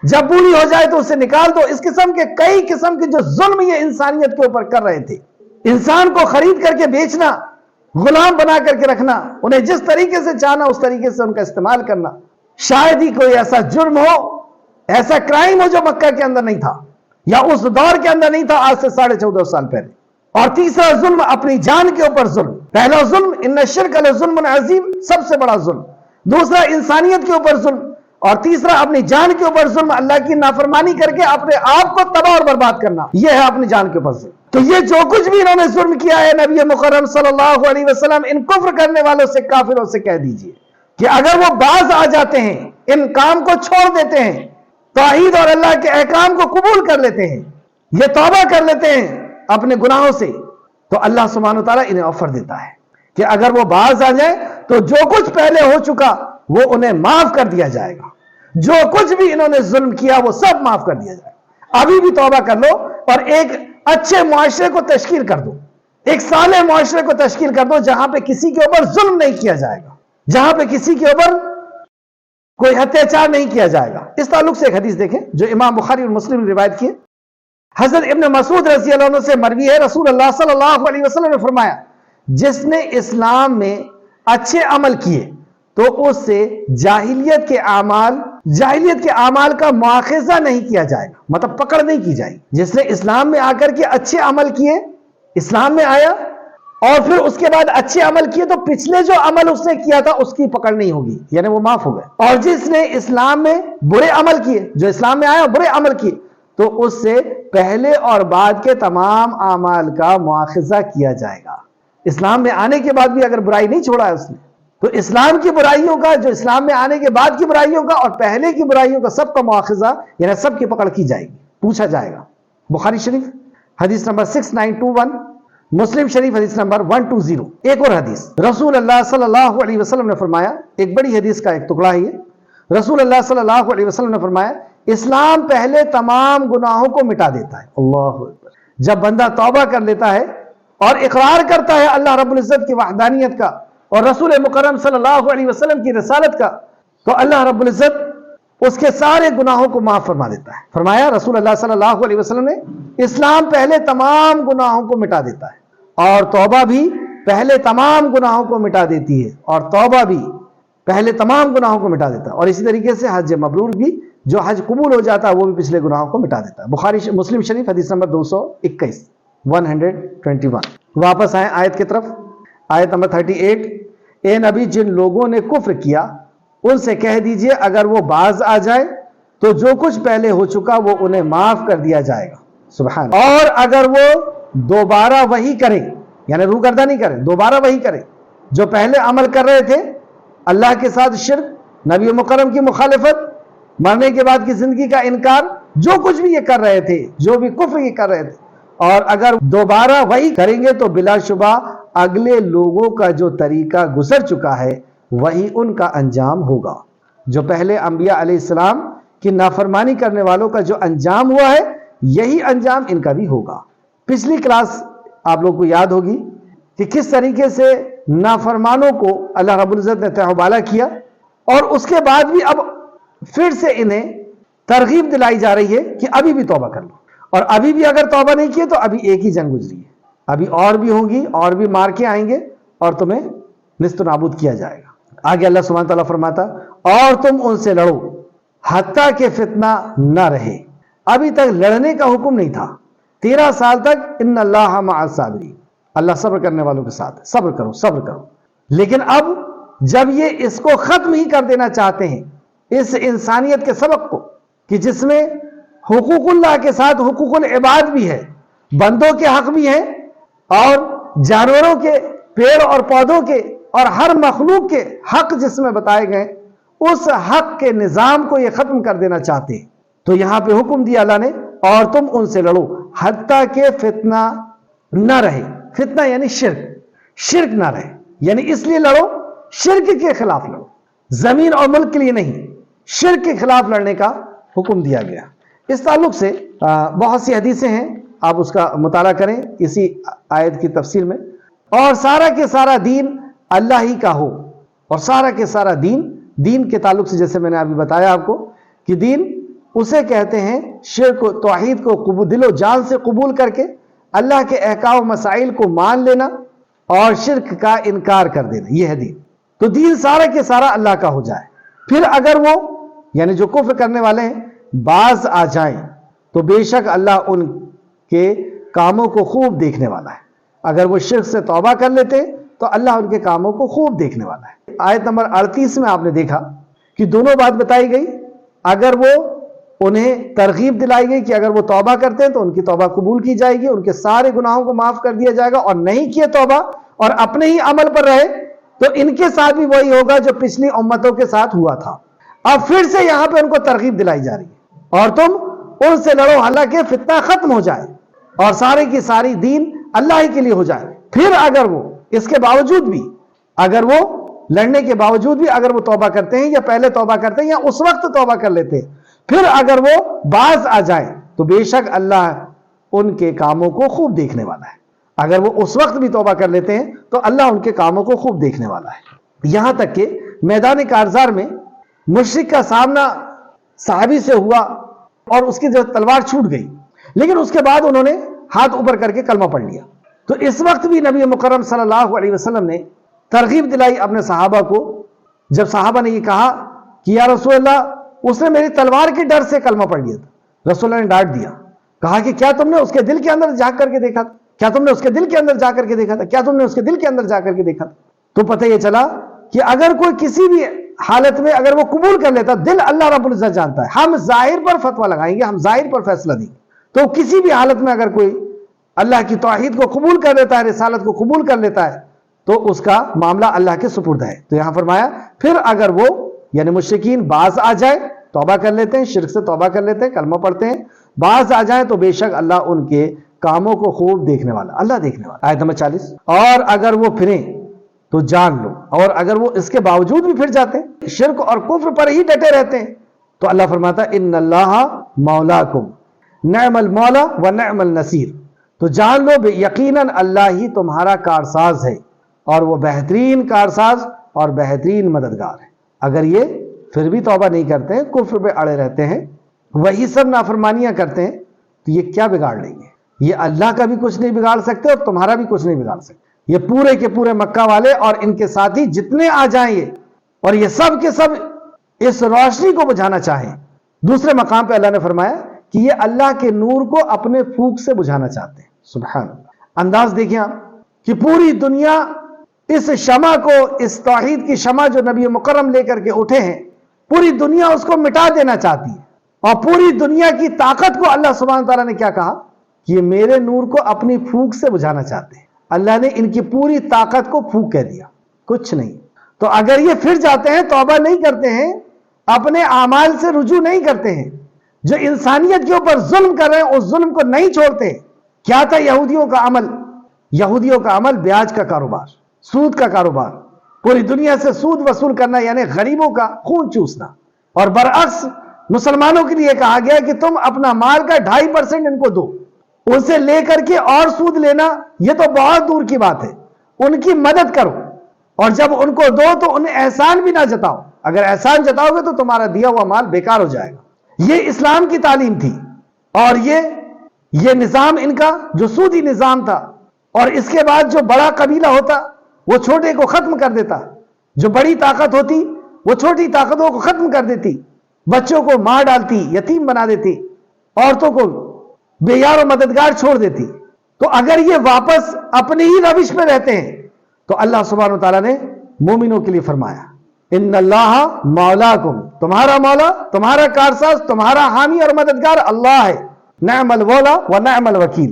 جب بوڑھی ہو جائے تو اسے نکال دو. اس قسم کے کئی قسم کے جو ظلم یہ انسانیت کے اوپر کر رہے تھے. انسان کو خرید کر کے بیچنا، غلام بنا کر کے رکھنا، انہیں جس طریقے سے چاہنا اس طریقے سے ان کا استعمال کرنا. شاید ہی کوئی ایسا جرم ہو، ایسا کرائم ہو جو مکہ کے اندر نہیں تھا یا اس دور کے اندر نہیں تھا آج سے 14.5 سال پہلے. اور تیسرا ظلم اپنی جان کے اوپر ظلم. پہلا ظلم ان الشرک لظلم عظیم، سب سے بڑا ظلم. دوسرا انسانیت کے اوپر ظلم. اور تیسرا اپنی جان کے اوپر ظلم، اللہ کی نافرمانی کر کے اپنے آپ کو تباہ اور برباد کرنا. یہ ہے اپنی جان کے اوپر ظلم. تو یہ جو کچھ بھی انہوں نے ظلم کیا ہے، نبی مکرم صلی اللہ علیہ وسلم ان کفر کرنے والوں سے، کافروں سے کہہ دیجئے کہ اگر وہ باز آ جاتے ہیں، ان کام کو چھوڑ دیتے ہیں، توحید اور اللہ کے احکام کو قبول کر لیتے ہیں، یہ توبہ کر لیتے ہیں اپنے گناہوں سے، تو اللہ سبحانہ وتعالیٰ انہیں آفر دیتا ہے کہ اگر وہ باز آ جائیں تو جو کچھ پہلے ہو چکا وہ انہیں معاف کر دیا جائے گا. جو کچھ بھی انہوں نے ظلم کیا وہ سب معاف کر دیا جائے گا. ابھی بھی توبہ کر لو اور ایک اچھے معاشرے کو تشکیل کر دو, ایک صالح معاشرے کو تشکیل کر دو جہاں پہ کسی کے اوپر ظلم نہیں کیا جائے گا, جہاں پہ کسی کے اوپر کوئی اتیاچار نہیں کیا جائے گا. اس تعلق سے ایک حدیث دیکھیں جو امام بخاری اور مسلم نے روایت کی ہے. حضرت ابن مسعود رضی اللہ عنہ سے مروی ہے, رسول اللہ صلی اللہ علیہ وسلم نے فرمایا, جس نے اسلام میں اچھے عمل کیے تو اس سے جاہلیت کے اعمال کا مواخذہ نہیں کیا جائے گا, مطلب پکڑ نہیں کی جائے گی. جس نے اسلام میں آ کر کے اچھے عمل کیے, اسلام میں آیا اور پھر اس کے بعد اچھے عمل کیے, تو پچھلے جو عمل اس نے کیا تھا اس کی پکڑ نہیں ہوگی, یعنی وہ معاف ہو گئے. اور جس نے اسلام میں برے عمل کیے, جو اسلام میں آیا برے عمل کیے, تو اس سے پہلے اور بعد کے تمام اعمال کا مواخذہ کیا جائے گا. اسلام میں آنے کے بعد بھی اگر برائی نہیں چھوڑا ہے اس نے, تو اسلام کی برائیوں کا, جو اسلام میں آنے کے بعد کی برائیوں کا اور پہلے کی برائیوں کا سب کا مواخذہ, یعنی سب کی پکڑ کی جائے گی, پوچھا جائے گا. بخاری شریف حدیث نمبر 6921, مسلم شریف حدیث نمبر 120. ایک اور حدیث, رسول اللہ صلی اللہ علیہ وسلم نے فرمایا, ایک بڑی حدیث کا ایک ٹکڑا ہے یہ. رسول اللہ صلی اللہ علیہ وسلم نے فرمایا, اسلام پہلے تمام گناہوں کو مٹا دیتا ہے. اللہ اکبر. جب بندہ توبہ کر لیتا ہے اور اقرار کرتا ہے اللہ رب العزت کی وحدانیت کا اور رسول مکرم صلی اللہ علیہ وسلم کی رسالت کا, تو اللہ رب العزت اس کے سارے گناہوں کو معاف فرما دیتا ہے. فرمایا رسول اللہ صلی اللہ علیہ وسلم نے, اسلام پہلے تمام گناہوں کو مٹا دیتا ہے, اور توبہ بھی پہلے تمام گناہوں کو مٹا دیتی ہے, اور توبہ بھی پہلے تمام گناہوں کو مٹا دیتا ہے. اور اسی طریقے سے حج مبرور بھی, جو حج قبول ہو جاتا ہے وہ بھی پچھلے گناہوں کو مٹا دیتا ہے. بخاری مسلم شریف حدیث نمبر 221, 121. واپس آئیں آیت کی طرف, آیت نمبر 38. اے نبی, جن لوگوں نے کفر کیا ان سے کہہ دیجئے اگر وہ باز آ جائے تو جو کچھ پہلے ہو چکا وہ انہیں معاف کر دیا جائے گا. سبحان. اور اگر وہ دوبارہ وہی کرے, یعنی روگردانی کرے, دوبارہ وہی کرے جو پہلے عمل کر رہے تھے, اللہ کے ساتھ شرک, نبی مکرم کی مخالفت, مرنے کے بعد کی زندگی کا انکار, جو کچھ بھی یہ کر رہے تھے, جو بھی کفر یہ کر رہے تھے, اور اگر دوبارہ وہی کریں گے تو بلا شبہ اگلے لوگوں کا جو طریقہ گزر چکا ہے وہی ان کا انجام ہوگا. جو پہلے انبیاء علیہ السلام کی نافرمانی کرنے والوں کا جو انجام ہوا ہے یہی انجام ان کا بھی ہوگا. پچھلی کلاس آپ لوگ کو یاد ہوگی کہ کس طریقے سے نافرمانوں کو اللہ رب العزت نے تہوبالا کیا, اور اس کے بعد بھی اب پھر سے انہیں ترغیب دلائی جا رہی ہے کہ ابھی بھی توبہ کر لو, اور ابھی بھی اگر توبہ نہیں کیے تو ابھی ایک ہی جنگ گزری ہے, ابھی اور بھی ہوگی, اور بھی مار کے آئیں گے اور تمہیں نیست و نابود کیا جائے گا. آگے اللہ سبحانہ تعالیٰ فرماتا, اور تم ان سے لڑو حتیٰ کہ فتنہ نہ رہے. ابھی تک لڑنے کا حکم نہیں تھا, 13 سال تک ان اللہ مع الصابرین, اللہ صبر کرنے والوں کے ساتھ, صبر کرو صبر کرو. لیکن اب جب یہ اس کو ختم ہی کر دینا چاہتے ہیں, اس انسانیت کے سبق کو, کہ جس میں حقوق اللہ کے ساتھ حقوق العباد بھی ہے, بندوں کے حق بھی ہیں, اور جانوروں کے, پیڑ اور پودوں کے, اور ہر مخلوق کے حق جس میں بتائے گئے, اس حق کے نظام کو یہ ختم کر دینا چاہتے ہیں. تو یہاں پہ حکم دیا اللہ نے, اور تم ان سے لڑو حتیٰ کہ فتنہ نہ رہے. فتنہ یعنی شرک, شرک نہ رہے, یعنی اس لیے لڑو شرک کے خلاف لڑو, زمین اور ملک کے لیے نہیں, شرک کے خلاف لڑنے کا حکم دیا گیا. اس تعلق سے بہت سی حدیثیں ہیں, آپ اس کا مطالعہ کریں اسی آیت کی تفسیر میں. اور سارا کے سارا دین اللہ ہی کا ہو, اور سارا کے سارا دین کے تعلق سے جیسے میں نے ابھی بتایا آپ کو کہ دین اسے کہتے ہیں شرک و توحید کو دل و جان سے قبول کر کے اللہ کے احکام و مسائل کو مان لینا اور شرک کا انکار کر دینا, یہ ہے دین. تو دین سارا کے سارا اللہ کا ہو جائے. پھر اگر وہ یعنی جو کفر کرنے والے ہیں باز آ جائیں تو بے شک اللہ ان کے کاموں کو خوب دیکھنے والا ہے. اگر وہ شرک سے توبہ کر لیتے تو اللہ ان کے کاموں کو خوب دیکھنے والا ہے. آیت نمبر 38 میں آپ نے دیکھا کہ دونوں بات بتائی گئی. اگر وہ انہیں ترغیب دلائی گئی کہ اگر وہ توبہ کرتے ہیں تو ان کی توبہ قبول کی جائے گی, ان کے سارے گناہوں کو معاف کر دیا جائے گا, اور نہیں کیے توبہ اور اپنے ہی عمل پر رہے تو ان کے ساتھ بھی وہی ہوگا جو پچھلی امتوں کے ساتھ ہوا تھا. اب پھر سے یہاں پہ ان کو ترغیب دلائی جا رہی ہے, اور تم ان سے لڑو حالانکہ فتنہ ختم ہو جائے اور سارے کی ساری دین اللہ ہی کے لیے ہو جائے. پھر اگر وہ اس کے باوجود بھی اگر وہ لڑنے کے باوجود بھی اگر وہ توبہ کرتے ہیں یا پہلے توبہ کرتے ہیں یا اس وقت توبہ کر لیتے ہیں، پھر اگر وہ باز آ جائیں تو بے شک اللہ ان کے کاموں کو خوب دیکھنے والا ہے۔ اگر وہ اس وقت بھی توبہ کر لیتے ہیں تو اللہ ان کے کاموں کو خوب دیکھنے والا ہے۔ یہاں تک کہ میدان کارزار میں مشرک کا سامنا صحابی سے ہوا اور اس کی جو تلوار چھوٹ گئی، لیکن اس کے بعد انہوں نے ہاتھ اوپر کر کے کلمہ پڑھ لیا۔ تو اس وقت بھی نبی مکرم صلی اللہ علیہ وسلم نے ترغیب دلائی اپنے صحابہ کو۔ جب صحابہ نے یہ کہا کہ یا رسول اللہ اس نے میری تلوار کے ڈر سے کلمہ پڑھ لیا تھا، رسول اللہ نے ڈانٹ دیا، کہا کہ کیا تم نے اس کے دل کے اندر جا کر کے دیکھا تھا؟ کیا تم نے اس کے دل کے اندر جا کر کے دیکھا تھا؟ کیا تم نے اس کے دل کے اندر جا کر کے دیکھا تھا؟ تو پتہ یہ چلا کہ اگر کوئی کسی بھی حالت میں اگر وہ قبول کر لیتا، دل اللہ رب العزت جانتا ہے، ہم ظاہر پر فتویٰ لگائیں گے، ہم ظاہر پر فیصلہ دیں گے۔ تو کسی بھی حالت میں اگر کوئی اللہ کی توحید کو قبول کر لیتا ہے، رسالت کو قبول کر لیتا ہے، تو اس کا معاملہ اللہ کے سپرد ہے۔ تو یہاں فرمایا پھر اگر وہ یعنی مشرکین باز آ جائے، توبہ کر لیتے ہیں، شرک سے توبہ کر لیتے ہیں، کلمہ پڑھتے ہیں، باز آ جائیں تو بے شک اللہ ان کے کاموں کو خوب دیکھنے والا، اللہ دیکھنے والا۔ آیت نمبر 40، اور اگر وہ پھریں تو جان لو، اور اگر وہ اس کے باوجود بھی پھر جاتے ہیں، شرک اور کفر پر ہی ڈٹے رہتے ہیں، تو اللہ فرماتا ہے ان اللہ مولاکم نعم المولا و نعم النصیر، تو جان لو یقیناً اللہ ہی تمہارا کارساز ہے اور وہ بہترین کارساز اور بہترین مددگار ہے۔ اگر یہ پھر بھی توبہ نہیں کرتے ہیں، کفر پہ اڑے رہتے ہیں، وہی سب نافرمانیاں کرتے ہیں، تو یہ کیا بگاڑ لیں گے؟ یہ اللہ کا بھی کچھ نہیں بگاڑ سکتے اور تمہارا بھی کچھ نہیں بگاڑ سکتے۔ یہ پورے کے پورے مکہ والے اور ان کے ساتھی جتنے آ جائیں یہ، اور یہ سب کے سب اس روشنی کو بجھانا چاہیں۔ دوسرے مقام پہ اللہ نے فرمایا کہ یہ اللہ کے نور کو اپنے پھونک سے بجھانا چاہتے ہیں۔ سبحان اللہ، انداز دیکھیں آپ کہ پوری دنیا اس شمع کو، اس توحید کی شمع جو نبی مکرم لے کر کے اٹھے ہیں، پوری دنیا اس کو مٹا دینا چاہتی ہے، اور پوری دنیا کی طاقت کو اللہ سبحانہ تعالیٰ نے کیا کہا کہ یہ میرے نور کو اپنی پھونک سے بجھانا چاہتے ہیں۔ اللہ نے ان کی پوری طاقت کو پھونک کہہ دیا، کچھ نہیں۔ تو اگر یہ پھر جاتے ہیں، توبہ نہیں کرتے ہیں، اپنے اعمال سے رجوع نہیں کرتے ہیں، جو انسانیت کے اوپر ظلم کر رہے ہیں اس ظلم کو نہیں چھوڑتے۔ کیا تھا یہودیوں کا عمل؟ یہودیوں کا عمل بیاج کا کاروبار، سود کا کاروبار، پوری دنیا سے سود وصول کرنا، یعنی غریبوں کا خون چوسنا۔ اور برعکس مسلمانوں کے لیے کہا گیا کہ تم اپنا مال کا 2.5% ان کو دو، ان سے لے کر کے اور سود لینا یہ تو بہت دور کی بات ہے، ان کی مدد کرو، اور جب ان کو دو تو انہیں احسان بھی نہ جتاؤ، اگر احسان جتاؤ گے تو تمہارا دیا ہوا مال بیکار ہو جائے گا۔ یہ اسلام کی تعلیم تھی، اور یہ نظام ان کا جو سودی نظام تھا، اور اس کے بعد جو بڑا قبیلہ ہوتا وہ چھوٹے کو ختم کر دیتا، جو بڑی طاقت ہوتی وہ چھوٹی طاقتوں کو ختم کر دیتی، بچوں کو مار ڈالتی، یتیم بنا دیتی، عورتوں کو بے یار و مددگار چھوڑ دیتی۔ تو اگر یہ واپس اپنی ہی روش پہ رہتے ہیں تو اللہ سبحانہ وتعالیٰ نے مومنوں کے لیے فرمایا ان اللہ مولاکم، تمہارا مولا، تمہارا کارساز، تمہارا حامی اور مددگار اللہ ہے، نعم المولا و نعم الوکیل،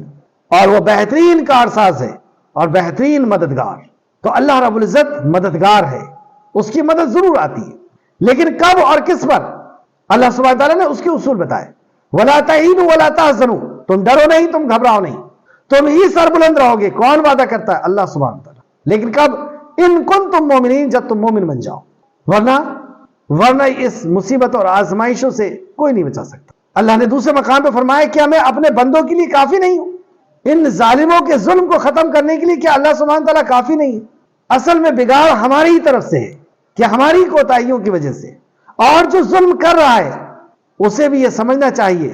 اور وہ بہترین کارساز ہے اور بہترین مددگار۔ تو اللہ رب العزت مددگار ہے، اس کی مدد ضرور آتی ہے، لیکن کب اور کس پر؟ اللہ سبحانہ تعالیٰ نے اس کے اصول بتائے، وَلَا تَهِنُوا وَلَا تَحْزَنُوا، تم ڈرو نہیں، تم گھبراؤ نہیں، تم ہی سربلند رہو گے۔ کون وعدہ کرتا ہے؟ اللہ سبحانہ تعالیٰ، لیکن کب؟ ان کنتم مومنین، جب تم مومن بن جاؤ، ورنہ اس مصیبت اور آزمائشوں سے کوئی نہیں بچا سکتا۔ اللہ نے دوسرے مقام پہ فرمایا کیا میں اپنے بندوں کے لیے کافی نہیں ہوں؟ ان ظالموں کے ظلم کو ختم کرنے کے لیے کیا اللہ سبحانہ تعالیٰ کافی نہیں ہے؟ اصل میں بگاڑ ہماری ہی طرف سے ہے کہ ہماری کوتاہیوں کی وجہ سے، اور جو ظلم کر رہا ہے اسے بھی یہ سمجھنا چاہیے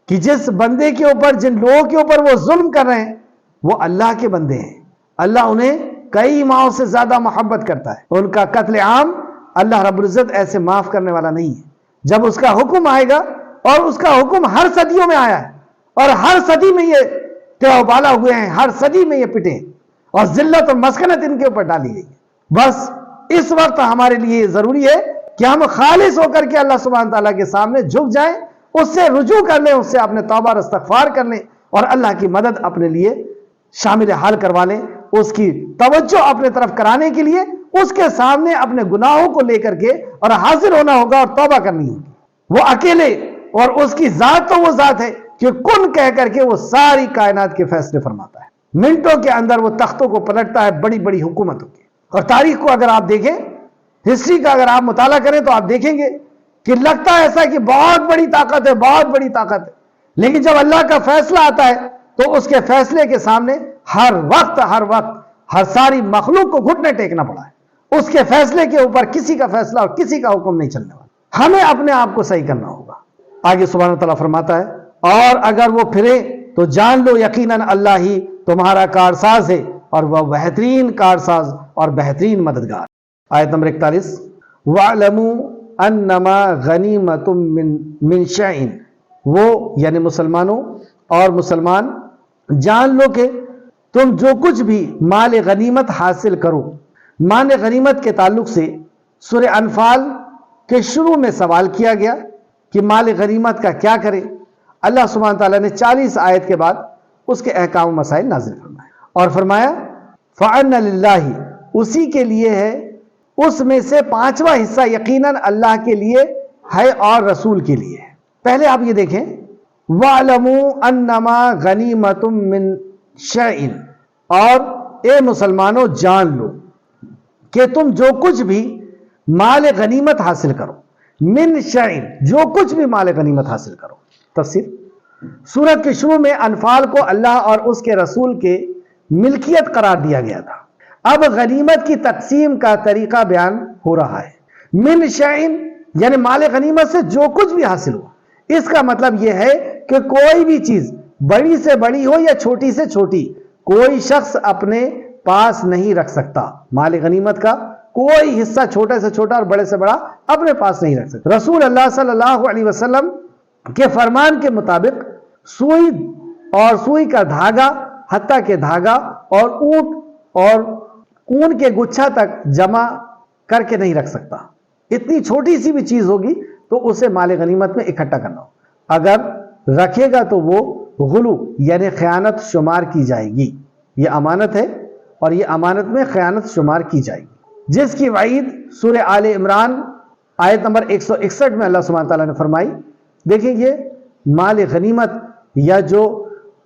کہ جس بندے کے اوپر، جن لوگوں کے اوپر وہ ظلم کر رہے ہیں وہ اللہ کے بندے ہیں، اللہ انہیں کئی ماؤں سے زیادہ محبت کرتا ہے، ان کا قتل عام اللہ رب العزت ایسے معاف کرنے والا نہیں ہے۔ جب اس کا حکم آئے گا، اور اس کا حکم ہر صدیوں میں آیا ہے، اور ہر صدی میں یہ تیو بالا ہوئے ہیں، ہر صدی میں یہ پٹے، اور ذلت اور مسکنت ان کے اوپر ڈالی گئی ہے۔ بس اس وقت ہمارے لیے یہ ضروری ہے کہ ہم خالص ہو کر کے اللہ سبحانہ تعالیٰ کے سامنے جھک جائیں، اس سے رجوع کر لیں، اس سے اپنے توبہ اور استغفار کر لیں، اور اللہ کی مدد اپنے لیے شامل حال کروا لیں، اس کی توجہ اپنے طرف کرانے کے لیے اس کے سامنے اپنے گناہوں کو لے کر کے اور حاضر ہونا ہوگا اور توبہ کرنی ہوگی۔ وہ اکیلے، اور اس کی ذات تو وہ ذات ہے کہ کن کہہ کر کے وہ ساری کائنات کے فیصلے فرماتا ہے، منٹوں کے اندر وہ تختوں کو پلٹتا ہے بڑی بڑی حکومتوں کے۔ اور تاریخ کو اگر آپ دیکھیں ہسٹری کا اگر آپ مطالعہ کریں تو آپ دیکھیں گے کہ لگتا ہے ایسا کہ بہت بڑی طاقت ہے، بہت بڑی طاقت ہے، لیکن جب اللہ کا فیصلہ آتا ہے تو اس کے فیصلے کے سامنے ہر وقت ہر ساری مخلوق کو گھٹنے ٹیکنا پڑا ہے۔ اس کے فیصلے کے اوپر کسی کا فیصلہ اور کسی کا حکم نہیں چلنے والا۔ ہمیں اپنے آپ کو صحیح کرنا ہوگا۔ آگے سبحانہ وتعالیٰ فرماتا ہے اور اگر وہ پھرے تو جان لو یقیناً اللہ ہی تمہارا کارساز ہے اور وہ بہترین کارساز اور بہترین مددگار۔ آیت نمبر 41 وَاعْلَمُوا أَنَّمَا غَنِيمَةٌ مِّن شَيْءٍ، وہ یعنی مسلمانوں اور مسلمان جان لو کہ تم جو کچھ بھی مال غنیمت حاصل کرو۔ مال غنیمت کے تعلق سے سورہ انفال کے شروع میں سوال کیا گیا کہ مال غنیمت کا کیا کرے۔ اللہ سبحانہ تعالیٰ نے 40 آیت کے بعد اس کے احکام و مسائل نازل فرمائے اور فرمایا فَأَنَّ لِلَّهِ، اسی کے لیے ہے، اس میں سے 5واں حصہ یقیناً اللہ کے لیے ہے اور رسول کے لیے ہے۔ پہلے آپ یہ دیکھیں وَاعْلَمُوا أَنَّمَا غَنِيمَةٌ مِّن شَيْءٍ، اور اے مسلمانوں جان لو کہ تم جو کچھ بھی مال غنیمت حاصل کرو، من شیء، جو کچھ بھی مال غنیمت حاصل کرو۔ تفسیر، سورت کے شروع میں انفال کو اللہ اور اس کے رسول کے ملکیت قرار دیا گیا تھا۔ اب غنیمت کی تقسیم کا طریقہ بیان ہو رہا ہے۔ من شیء یعنی مال غنیمت سے جو کچھ بھی حاصل ہو، اس کا مطلب یہ ہے کہ کوئی بھی چیز بڑی سے بڑی ہو یا چھوٹی سے چھوٹی، کوئی شخص اپنے پاس نہیں رکھ سکتا۔ مال غنیمت کا کوئی حصہ چھوٹے سے چھوٹا اور بڑے سے بڑا اپنے پاس نہیں رکھ سکتا۔ رسول اللہ صلی اللہ علیہ وسلم کے فرمان کے مطابق سوئی اور سوئی کا دھاگا، حتیٰ کہ دھاگا اور اونٹ اور اون کے گچھا تک جمع کر کے نہیں رکھ سکتا۔ اتنی چھوٹی سی بھی چیز ہوگی تو اسے مال غنیمت میں اکٹھا کرنا ہو، اگر رکھے گا تو وہ غلو یعنی خیانت شمار کی جائے گی۔ یہ امانت ہے اور یہ امانت میں خیانت شمار کی جائے گی، جس کی وعید سورہ آل عمران آیت نمبر 161 میں اللہ سبحانہ تعالیٰ نے فرمائی۔ دیکھیں یہ مال غنیمت یا جو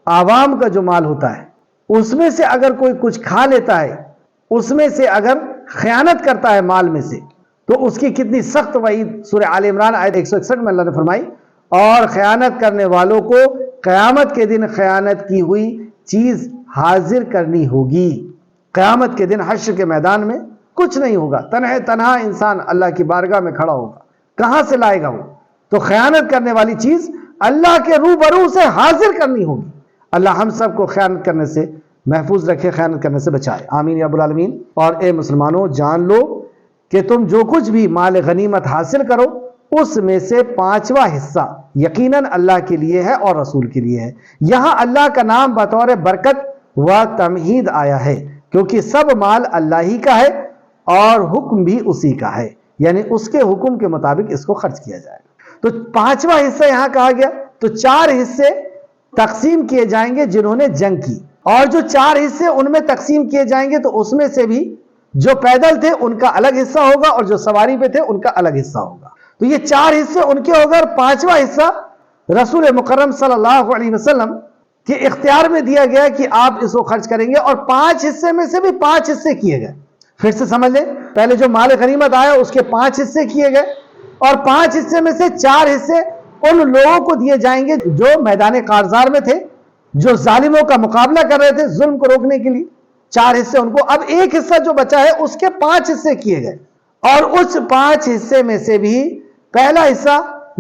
عوام کا جو مال ہوتا ہے، اس میں سے اگر کوئی کچھ کھا لیتا ہے، اس میں سے اگر خیانت کرتا ہے مال میں سے، تو اس کی کتنی سخت وعید سورہ آل عمران آیت 161 میں اللہ نے فرمائی، اور خیانت کرنے والوں کو قیامت کے دن خیانت کی ہوئی چیز حاضر کرنی ہوگی۔ قیامت کے دن حشر کے میدان میں کچھ نہیں ہوگا، تنہا انسان اللہ کی بارگاہ میں کھڑا ہوگا، کہاں سے لائے گا وہ؟ تو خیانت کرنے والی چیز اللہ کے روبرو سے حاضر کرنی ہوگی۔ اللہ ہم سب کو خیانت کرنے سے محفوظ رکھے، خیانت کرنے سے بچائے، آمین یا رب العالمین۔ اور اے مسلمانوں جان لو کہ تم جو کچھ بھی مال غنیمت حاصل کرو، اس میں سے 5واں حصہ یقیناً اللہ کے لیے ہے اور رسول کے لیے ہے۔ یہاں اللہ کا نام بطور برکت و تمہید آیا ہے، کیونکہ سب مال اللہ ہی کا ہے اور حکم بھی اسی کا ہے، یعنی اس کے حکم کے مطابق اس کو خرچ کیا جائے گا۔ تو 5واں حصہ یہاں کہا گیا، تو 4 حصے تقسیم کیے جائیں گے جنہوں نے جنگ کی، اور جو 4 حصے ان میں تقسیم کیے جائیں گے تو اس میں سے بھی جو پیدل تھے ان کا الگ حصہ ہوگا اور جو سواری پہ تھے ان کا الگ حصہ ہوگا۔ تو یہ 4 حصے ان کے ہوگا، اور 5واں حصہ رسول مکرم صلی اللہ علیہ وسلم کے اختیار میں دیا گیا کہ آپ اس کو خرچ کریں گے، اور 5 حصے میں سے بھی 5 حصے کیے گئے۔ پھر سے سمجھ لیں، پہلے جو مال غنیمت آیا اس کے 5 حصے کیے گئے، اور 5 حصے میں سے 4 حصے ان لوگوں کو دیے جائیں گے جو میدان کارزار میں تھے، جو ظالموں کا مقابلہ کر رہے تھے ظلم کو روکنے کے لیے۔ 4 حصے ان کو، اب ایک حصہ جو بچا ہے اس کے 5 حصے کیے گئے، اور اس 5 حصے میں سے بھی پہلا حصہ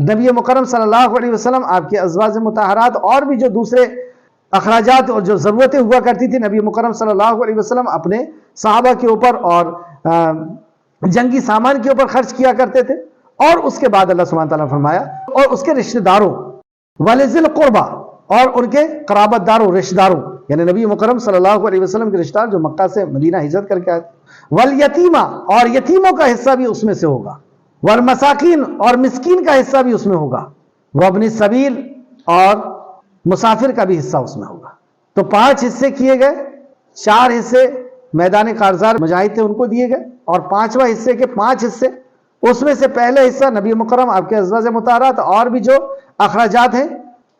نبی مکرم صلی اللہ علیہ وسلم، آپ کے ازواج مطہرات اور بھی جو دوسرے اخراجات اور جو ضرورتیں ہوا کرتی تھی، نبی مکرم صلی اللہ علیہ وسلم اپنے صحابہ کے اوپر اور جنگی سامان کے اوپر خرچ کیا کرتے تھے۔ اور اس کے بعد اللہ سبحانہ تعالیٰ نے فرمایا اور اس کے رشتہ داروں وَلِذِی الْقُرْبَى، اور ان کے قرابت داروں، رشتہ داروں، یعنی نبی مکرم صلی اللہ علیہ وسلم کے رشتہ دار جو مکہ سے مدینہ ہجرت کر کے آئے تھے، وَالْیَتِیمَ، اور یتیموں کا حصہ بھی اس میں سے ہوگا، والمساکین، اور مسکین کا حصہ بھی اس میں ہوگا، وابن السبیل، اور مسافر کا بھی حصہ اس میں ہوگا۔ تو 5 حصے کیے گئے، 4 حصے میدان کارزار مجاہد تھے ان کو دیے گئے، اور 5واں حصے کے 5 حصے، اس میں سے پہلے حصہ نبی مکرم، آپ کے ازواج مطہرات اور بھی جو اخراجات ہیں،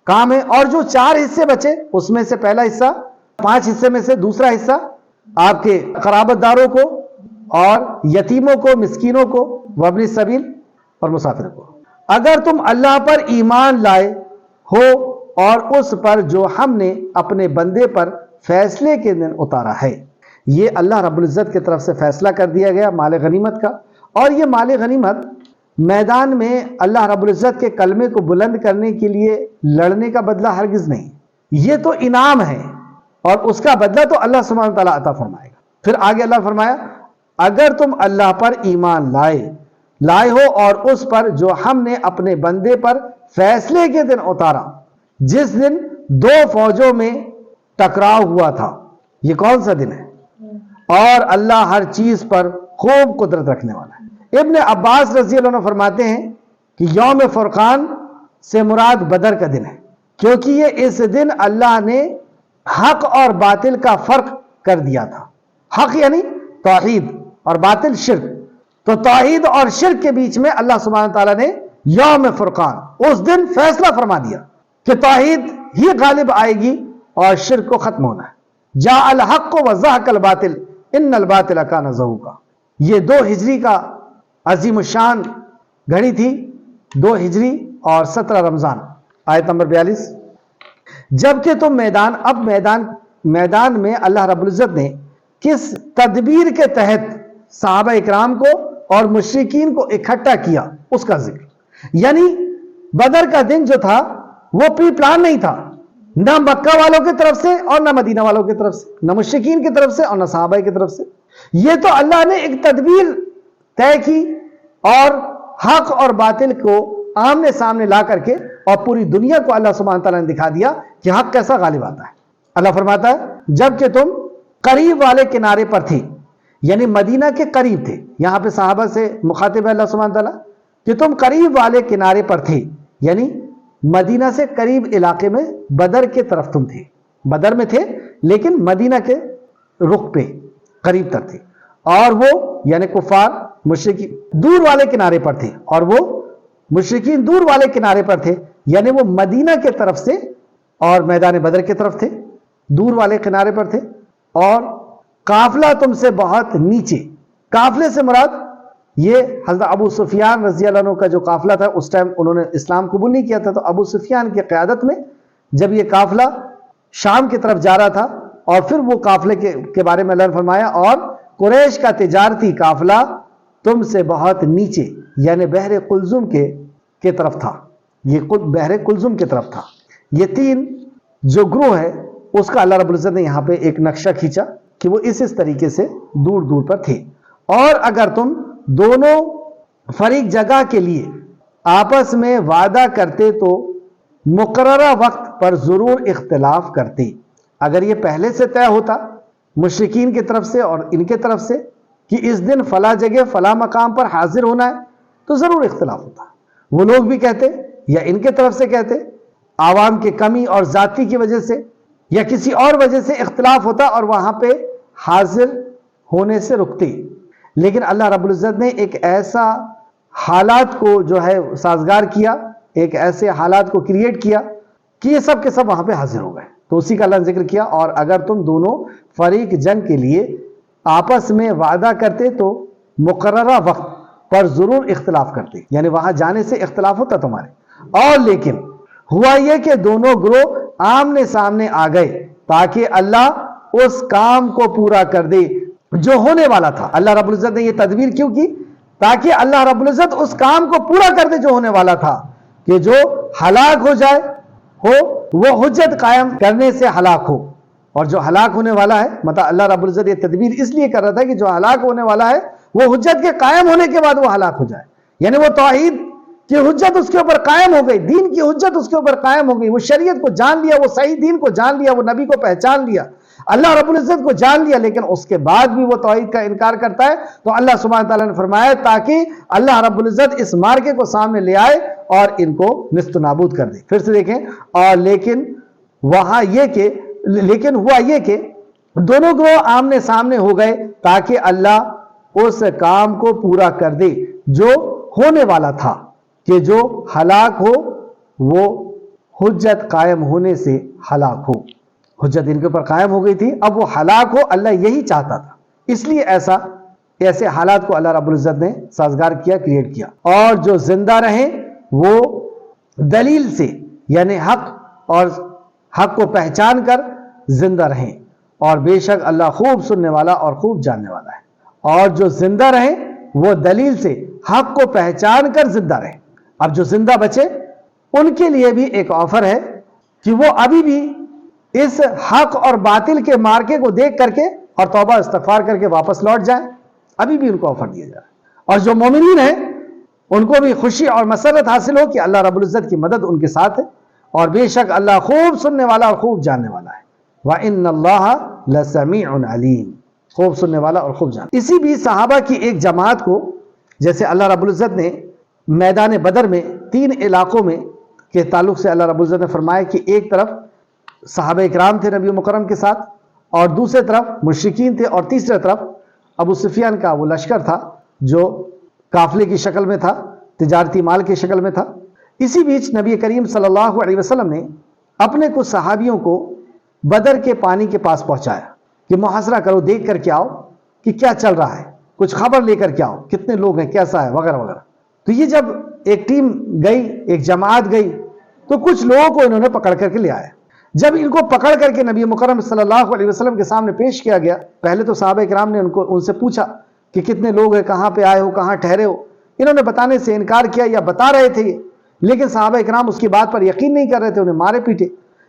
کام ہے، اور جو 4 حصے بچے اس میں سے پہلا حصہ، 5 حصے میں سے دوسرا حصہ آپ کے قرابت داروں کو اور یتیموں کو، مسکینوں کو، وابن السبیل اور مسافر کو۔ اگر تم اللہ پر ایمان لائے ہو اور اس پر جو ہم نے اپنے بندے پر فیصلے کے دن اتارا ہے۔ یہ اللہ رب العزت کی طرف سے فیصلہ کر دیا گیا مال غنیمت کا، اور یہ مال غنیمت میدان میں اللہ رب العزت کے کلمے کو بلند کرنے کے لیے لڑنے کا بدلہ ہرگز نہیں، یہ تو انعام ہے، اور اس کا بدلہ تو اللہ سبحانہ وتعالیٰ عطا فرمائے گا۔ پھر آگے اللہ فرمایا اگر تم اللہ پر ایمان لائے ہو اور اس پر جو ہم نے اپنے بندے پر فیصلے کے دن اتارا، جس دن دو فوجوں میں ٹکراؤ ہوا تھا۔ یہ کون سا دن ہے؟ اور اللہ ہر چیز پر خوب قدرت رکھنے والا ہے۔ ابن عباس رضی اللہ عنہ فرماتے ہیں کہ یوم فرقان سے مراد بدر کا دن ہے، کیونکہ یہ اس دن اللہ نے حق اور باطل کا فرق کر دیا تھا۔ حق یعنی توحید اور باطل شرک، تو توحید اور شرک کے بیچ میں اللہ سبحانہ تعالیٰ نے یوم فرقان اس دن فیصلہ فرما دیا کہ توحید ہی غالب آئے گی اور شرک کو ختم ہونا ہے۔ جاء الحق وزهق الباطل ان الباطل کان زہوقا۔ یہ 2 ہجری کا عظیم الشان گھڑی تھی، 2 ہجری اور 17 رمضان، آیت نمبر 42۔ جبکہ تم میدان میں اللہ رب العزت نے کس تدبیر کے تحت صحابہ اکرام کو اور مشرکین کو اکٹھا کیا اس کا ذکر، یعنی بدر کا دن جو تھا وہ پری پلان نہیں تھا، نہ مکہ والوں کی طرف سے اور نہ مدینہ والوں کی طرف سے، نہ مشرکین کی طرف سے اور نہ صحابہ کی طرف سے۔ یہ تو اللہ نے ایک تدبیر طے کی اور حق اور باطل کو آمنے سامنے لا کر کے اور پوری دنیا کو اللہ سبحانہ تعالیٰ نے دکھا دیا کہ حق کیسا غالب آتا ہے۔ اللہ فرماتا ہے جبکہ تم قریب والے کنارے پر تھی، یعنی مدینہ کے قریب تھے، یہاں پہ صحابہ سے مخاطب ہے اللہ سبحانہ تعالیٰ کہ تم قریب والے کنارے پر تھے، یعنی مدینہ سے قریب علاقے میں بدر کے طرف تم تھے، بدر میں تھے لیکن مدینہ کے رخ پہ قریب تک تھے، اور وہ یعنی کفار مشرکین دور والے کنارے پر تھے، اور وہ مشرکین دور والے کنارے پر تھے، یعنی وہ مدینہ کے طرف سے اور میدان بدر کی طرف تھے، دور والے کنارے پر تھے، اور قافلہ تم سے بہت نیچے۔ قافلے سے مراد یہ حضرت ابو سفیان رضی اللہ عنہ کا جو قافلہ تھا، اس ٹائم انہوں نے اسلام قبول نہیں کیا تھا، تو ابو سفیان کی قیادت میں جب یہ قافلہ شام کی طرف جا رہا تھا، اور پھر وہ قافلے کے بارے میں اللہ نے فرمایا اور قریش کا تجارتی قافلہ تم سے بہت نیچے، یعنی بحر قلزم کے طرف تھا، یہ بحر قلزم کی طرف تھا۔ یہ 3 جو گروہ ہے اس کا اللہ رب العزت نے یہاں پہ ایک نقشہ کھینچا کہ وہ اس طریقے سے دور دور پر تھے۔ اور اگر تم دونوں فریق جگہ کے لیے آپس میں وعدہ کرتے تو مقررہ وقت پر ضرور اختلاف کرتے۔ اگر یہ پہلے سے طے ہوتا مشرکین کی طرف سے اور ان کے طرف سے کہ اس دن فلاں جگہ فلاں مقام پر حاضر ہونا ہے، تو ضرور اختلاف ہوتا۔ وہ لوگ بھی کہتے یا ان کے طرف سے کہتے، عوام کی کمی اور ذاتی کی وجہ سے یا کسی اور وجہ سے اختلاف ہوتا اور وہاں پہ حاضر ہونے سے رکتے۔ لیکن اللہ رب العزت نے ایک ایسا حالات کو جو ہے سازگار کیا، ایک ایسے حالات کو کریٹ کیا کہ یہ سب کے سب وہاں پہ حاضر ہو گئے، تو اسی کا اللہ نے ذکر کیا۔ اور اگر تم دونوں فریق جنگ کے لیے آپس میں وعدہ کرتے تو مقررہ وقت پر ضرور اختلاف کرتے، یعنی وہاں جانے سے اختلاف ہوتا تمہارے۔ اور لیکن ہوا یہ کہ دونوں گروہ آمنے سامنے آ گئے تاکہ اللہ اس کام کو پورا کر دے جو ہونے والا تھا۔ اللہ رب العزت نے یہ تدبیر کیوں کی؟ تاکہ اللہ رب العزت اس کام کو پورا کر دے جو ہونے والا تھا، کہ جو ہلاک ہو جائے ہو وہ حجت قائم کرنے سے ہلاک ہو، اور جو ہلاک ہونے والا ہے مطلب اللہ رب العزت یہ تدبیر اس لیے کر رہا تھا کہ جو ہلاک ہونے والا ہے وہ حجت کے قائم ہونے کے بعد وہ ہلاک ہو جائے، یعنی وہ توحید کی حجت اس کے اوپر قائم ہو گئی، دین کی حجت اس کے اوپر قائم ہو گئی، وہ شریعت کو جان لیا، وہ صحیح دین کو جان لیا، وہ نبی کو پہچان لیا، اللہ رب العزت کو جان لیا، لیکن اس کے بعد بھی وہ توحید کا انکار کرتا ہے۔ تو اللہ سبحانہ تعالیٰ نے فرمایا تاکہ اللہ رب العزت اس مارکے کو سامنے لے آئے اور ان کو نیست و نابود کر دے۔ پھر سے دیکھیں، اور لیکن ہوا یہ کہ دونوں گروہ آمنے سامنے ہو گئے تاکہ اللہ اس کام کو پورا کر دے جو ہونے والا تھا، کہ جو ہلاک ہو وہ حجت قائم ہونے سے ہلاک ہو۔ حجت ان کے اوپر قائم ہو گئی تھی، اب وہ ہلاک ہو، اللہ یہی چاہتا تھا، اس لیے ایسا ایسے حالات کو اللہ رب العزت نے سازگار کیا، کریٹ کیا. اور جو زندہ رہیں وہ دلیل سے، یعنی حق کو پہچان کر زندہ رہیں، اور بے شک اللہ خوب سننے والا اور خوب جاننے والا ہے. اور جو زندہ رہیں وہ دلیل سے حق کو پہچان کر زندہ رہیں. اب جو زندہ بچے ان کے لیے بھی ایک آفر ہے کہ وہ ابھی بھی اس حق اور باطل کے مارکے کو دیکھ کر کے اور توبہ استغفار کر کے واپس لوٹ جائیں. ابھی بھی ان کو آفر دیا جا رہا ہے. اور جو مومنین ہیں ان کو بھی خوشی اور مسرت حاصل ہو کہ اللہ رب العزت کی مدد ان کے ساتھ ہے، اور بے شک اللہ خوب سننے والا اور خوب جاننے والا ہے. وَإِنَّ اللَّهَ لَسَمِيعٌ عَلِيمٌ، خوب سننے والا اور خوب جاننے. اسی بھی صحابہ کی ایک جماعت کو، جیسے اللہ رب العزت نے میدان بدر میں 3 علاقوں میں کے تعلق سے اللہ رب العزت نے فرمایا کہ ایک طرف صحابہ اکرام تھے نبی مکرم کے ساتھ، اور دوسرے طرف مشرکین تھے، اور تیسرے طرف ابو سفیان کا وہ لشکر تھا جو قافلے کی شکل میں تھا، تجارتی مال کی شکل میں تھا. اسی بیچ نبی کریم صلی اللہ علیہ وسلم نے اپنے کچھ صحابیوں کو بدر کے پانی کے پاس پہنچایا کہ محاصرہ کرو، دیکھ کر کے آؤ کہ کیا چل رہا ہے، کچھ خبر لے کر کے آؤ، کتنے لوگ ہیں، کیسا ہے، وغیرہ وغیرہ. تو یہ جب ایک ٹیم گئی، ایک جماعت گئی، تو کچھ لوگوں کو انہوں نے پکڑ کر کے لے آیا. جب ان کو پکڑ کر کے نبی مکرم صلی اللہ علیہ وسلم کے سامنے پیش کیا گیا، پہلے تو صحابہ کرام نے ان سے پوچھا کہ کتنے لوگ ہیں، کہاں پہ آئے ہو، کہاں ٹھہرے ہو. انہوں نے بتانے سے انکار کیا یا بتا رہے تھے، لیکن صحابہ کرام اس کی بات پر یقین نہیں کر رہے تھے، انہیں مارے پیٹے.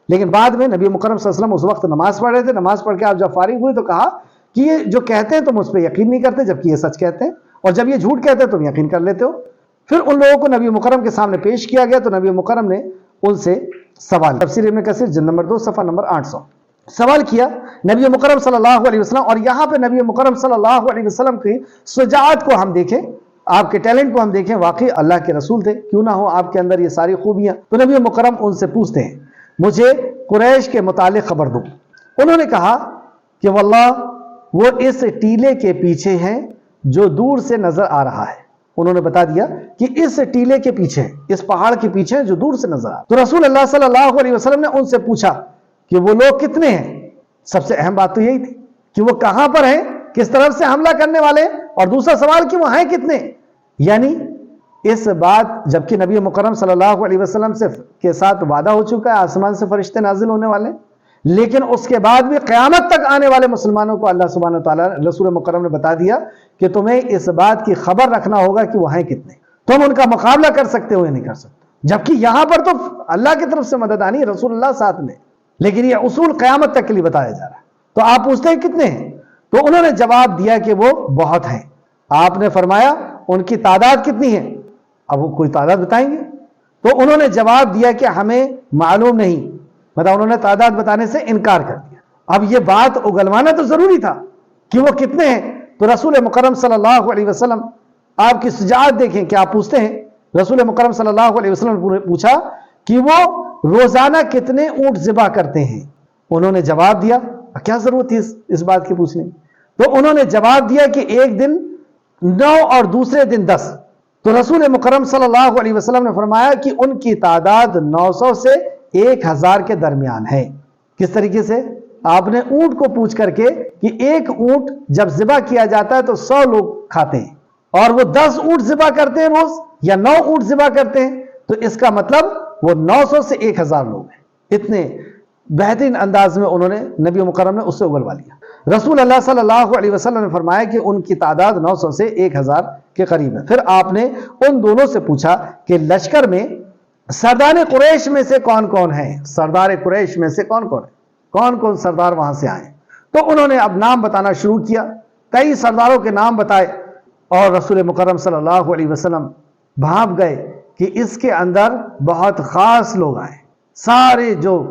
لیکن بعد میں نبی مکرم صلی اللہ علیہ وسلم اس وقت نماز پڑھ رہے تھے. نماز پڑھ کے آپ جب فارغ ہوئے تو کہا کہ یہ جو کہتے ہیں تم اس پہ یقین نہیں کرتے، جبکہ یہ سچ کہتے ہیں، اور جب یہ جھوٹ کہتے ہیں تم یقین کر لیتے ہو. پھر ان لوگوں کو نبی مکرم کے سامنے پیش کیا گیا تو نبی مکرم نے ان سے سوال، تفسیر ابن کثیر جلد نمبر 2 صفحہ نمبر 800، سوال کیا نبی مکرم صلی اللہ علیہ وسلم. اور یہاں پہ نبی مکرم صلی اللہ علیہ وسلم کی شجاعت کو ہم دیکھیں، آپ کے ٹیلنٹ کو ہم دیکھیں، واقعی اللہ کے رسول تھے، کیوں نہ ہو آپ کے اندر یہ ساری خوبیاں. تو نبی مکرم ان سے پوچھتے ہیں مجھے قریش کے متعلق خبر دو. انہوں نے کہا کہ واللہ وہ اس ٹیلے کے پیچھے ہیں جو دور سے نظر آ رہا ہے. انہوں نے بتا دیا کہ اس ٹیلے کے پیچھے، اس پہاڑ کے پیچھے جو دور سے نظر آ. تو رسول اللہ صلی اللہ علیہ وسلم نے ان سے پوچھا کہ وہ لوگ کتنے ہیں. سب سے اہم بات تو یہی تھی کہ وہ کہاں پر ہیں، کس طرف سے حملہ کرنے والے، اور دوسرا سوال کہ وہ ہیں کتنے. یعنی اس بات، جبکہ نبی مکرم صلی اللہ علیہ وسلم کے ساتھ وعدہ ہو چکا ہے، آسمان سے فرشتے نازل ہونے والے، لیکن اس کے بعد بھی قیامت تک آنے والے مسلمانوں کو اللہ سبحانہ وتعالیٰ رسول مکرم نے بتا دیا کہ تمہیں اس بات کی خبر رکھنا ہوگا کہ وہ ہیں کتنے. تم ان کا مقابلہ کر سکتے ہو یا نہیں کر سکتے. جبکہ یہاں پر تو اللہ کی طرف سے مدد آنی، رسول اللہ ساتھ میں، لیکن یہ اصول قیامت تک کے لیے بتایا جا رہا ہے. تو آپ پوچھتے ہیں کتنے ہیں، تو انہوں نے جواب دیا کہ وہ بہت ہیں. آپ نے فرمایا ان کی تعداد کتنی ہے. اب وہ کوئی تعداد بتائیں گے، تو انہوں نے جواب دیا کہ ہمیں معلوم نہیں. مطلب انہوں نے تعداد بتانے سے انکار کر دیا. اب یہ بات اگلوانا تو ضروری تھا کہ وہ کتنے ہیں. تو رسول مکرم صلی اللہ علیہ وسلم، آپ کی شجاعت دیکھیں کہ آپ پوچھتے ہیں. رسول مکرم صلی اللہ علیہ وسلم نے پوچھا کہ وہ روزانہ کتنے اونٹ ذبح کرتے ہیں. انہوں نے جواب دیا، کیا ضرورت تھی اس بات کی پوچھنے. تو انہوں نے جواب دیا کہ ایک دن 9 اور دوسرے دن 10. تو رسول مکرم صلی اللہ علیہ وسلم نے فرمایا کہ ان کی تعداد 900 سے 1000 کے درمیان ہے. کس طریقے سے؟ آپ نے اونٹ کو پوچھ کر کے کہ ایک اونٹ جب ذبح کیا جاتا ہے تو 100 لوگ کھاتے ہیں، اور وہ 10 اونٹ ذبح کرتے ہیں روز، یا 9 اونٹ ذبح کرتے ہیں، تو اس کا مطلب وہ 900 سے 1000 لوگ ہیں. اتنے بہترین انداز میں انہوں نے نبی مکرم نے اس سے اگلوا لیا. رسول اللہ صلی اللہ علیہ وسلم نے فرمایا کہ ان کی تعداد 900 سے 1000 کے قریب ہے. پھر آپ نے ان دونوں سے پوچھا کہ لشکر میں سردار قریش میں سے کون کون ہیں. سردار قریش میں سے کون کون ہے، کون کون سردار وہاں سے آئے. تو انہوں نے اب نام بتانا شروع کیا. کئی سرداروں کے نام بتائے، اور رسول مکرم صلی اللہ علیہ وسلم بھانپ گئے کہ اس کے اندر بہت خاص لوگ آئے. سارے جو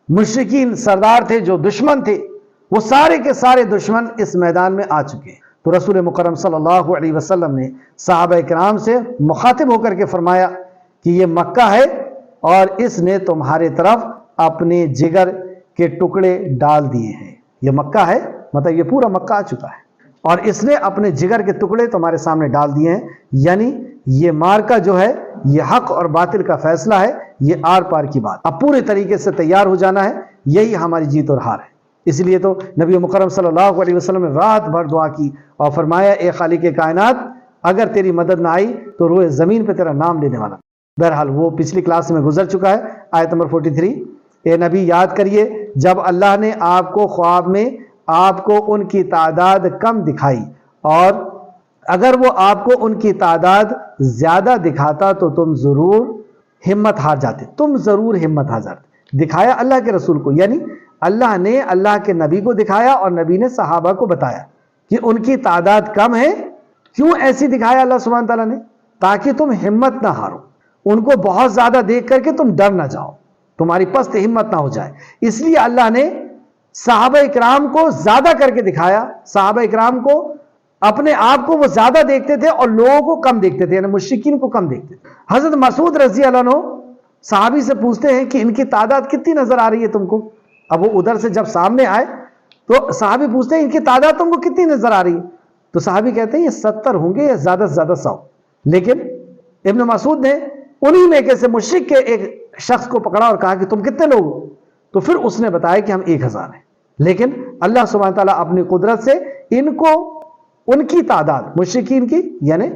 مشرکین سردار تھے، جو دشمن تھے، وہ سارے کے سارے دشمن اس میدان میں آ چکے ہیں. تو رسول مکرم صلی اللہ علیہ وسلم نے صحابہ کرام سے مخاطب ہو کر کے فرمایا کہ یہ مکہ ہے، اور اس نے تمہارے طرف اپنے جگر کے ٹکڑے ڈال دیے ہیں. یہ مکہ ہے، مطلب یہ پورا مکہ آ چکا ہے، اور اس نے اپنے جگر کے ٹکڑے تمہارے سامنے ڈال دیے ہیں. یعنی یہ مارکا جو ہے، یہ حق اور باطل کا فیصلہ ہے، یہ آر پار کی بات. اب پورے طریقے سے تیار ہو جانا ہے، یہی ہماری جیت اور ہار ہے. اس لیے تو نبی مکرم صلی اللہ علیہ وسلم نے رات بھر دعا کی اور فرمایا اے خالق کائنات اگر تیری مدد نہ آئی تو روئے زمین پہ تیرا نام لینے والا. بہرحال وہ پچھلی کلاس میں گزر چکا ہے. آیت نمبر 43. اے نبی یاد کریے جب اللہ نے آپ کو خواب میں آپ کو ان کی تعداد کم دکھائی اور اگر وہ آپ کو ان کی تعداد زیادہ دکھاتا تو تم ضرور ہمت ہار جاتے. تم ضرور ہمت ہار جاتے. دکھایا اللہ کے رسول کو، یعنی اللہ نے اللہ کے نبی کو دکھایا اور نبی نے صحابہ کو بتایا کہ ان کی تعداد کم ہے. کیوں ایسی دکھایا اللہ سبحانہ تعالیٰ نے؟ تاکہ تم ہمت نہ ہارو، ان کو بہت زیادہ دیکھ کر کے تم ڈر نہ جاؤ، تمہاری پست ہمت نہ ہو جائے. اس لیے اللہ نے صحابہ اکرام کو زیادہ کر کے دکھایا. صحابہ اکرام کو اپنے آپ کو وہ زیادہ دیکھتے تھے اور لوگوں کو کم دیکھتے تھے، یعنی مشرکین کو کم دیکھتے تھے. حضرت مسعود رضی اللہ عنہ صحابی سے پوچھتے ہیں کہ ان کی تعداد کتنی نظر آ رہی ہے تم کو؟ اب وہ ادھر سے جب سامنے آئے تو صحابی پوچھتے ہیں ان کی تعداد تم کو کتنی نظر آ رہی ہے؟ تو صحابی کہتے ہیں یہ 70 ہوں گے یا زیادہ سے زیادہ 100. لیکن ابن مسعود نے انہی میں سے مشرک کے ایک شخص کو پکڑا اور کہا کہ تم کتنے لوگ ہو؟ تو پھر اس نے بتایا کہ ہم 1000 ہیں. لیکن اللہ سبحانہ تعالیٰ اپنی قدرت سے ان کو ان کی تعداد مشرکین کی یعنی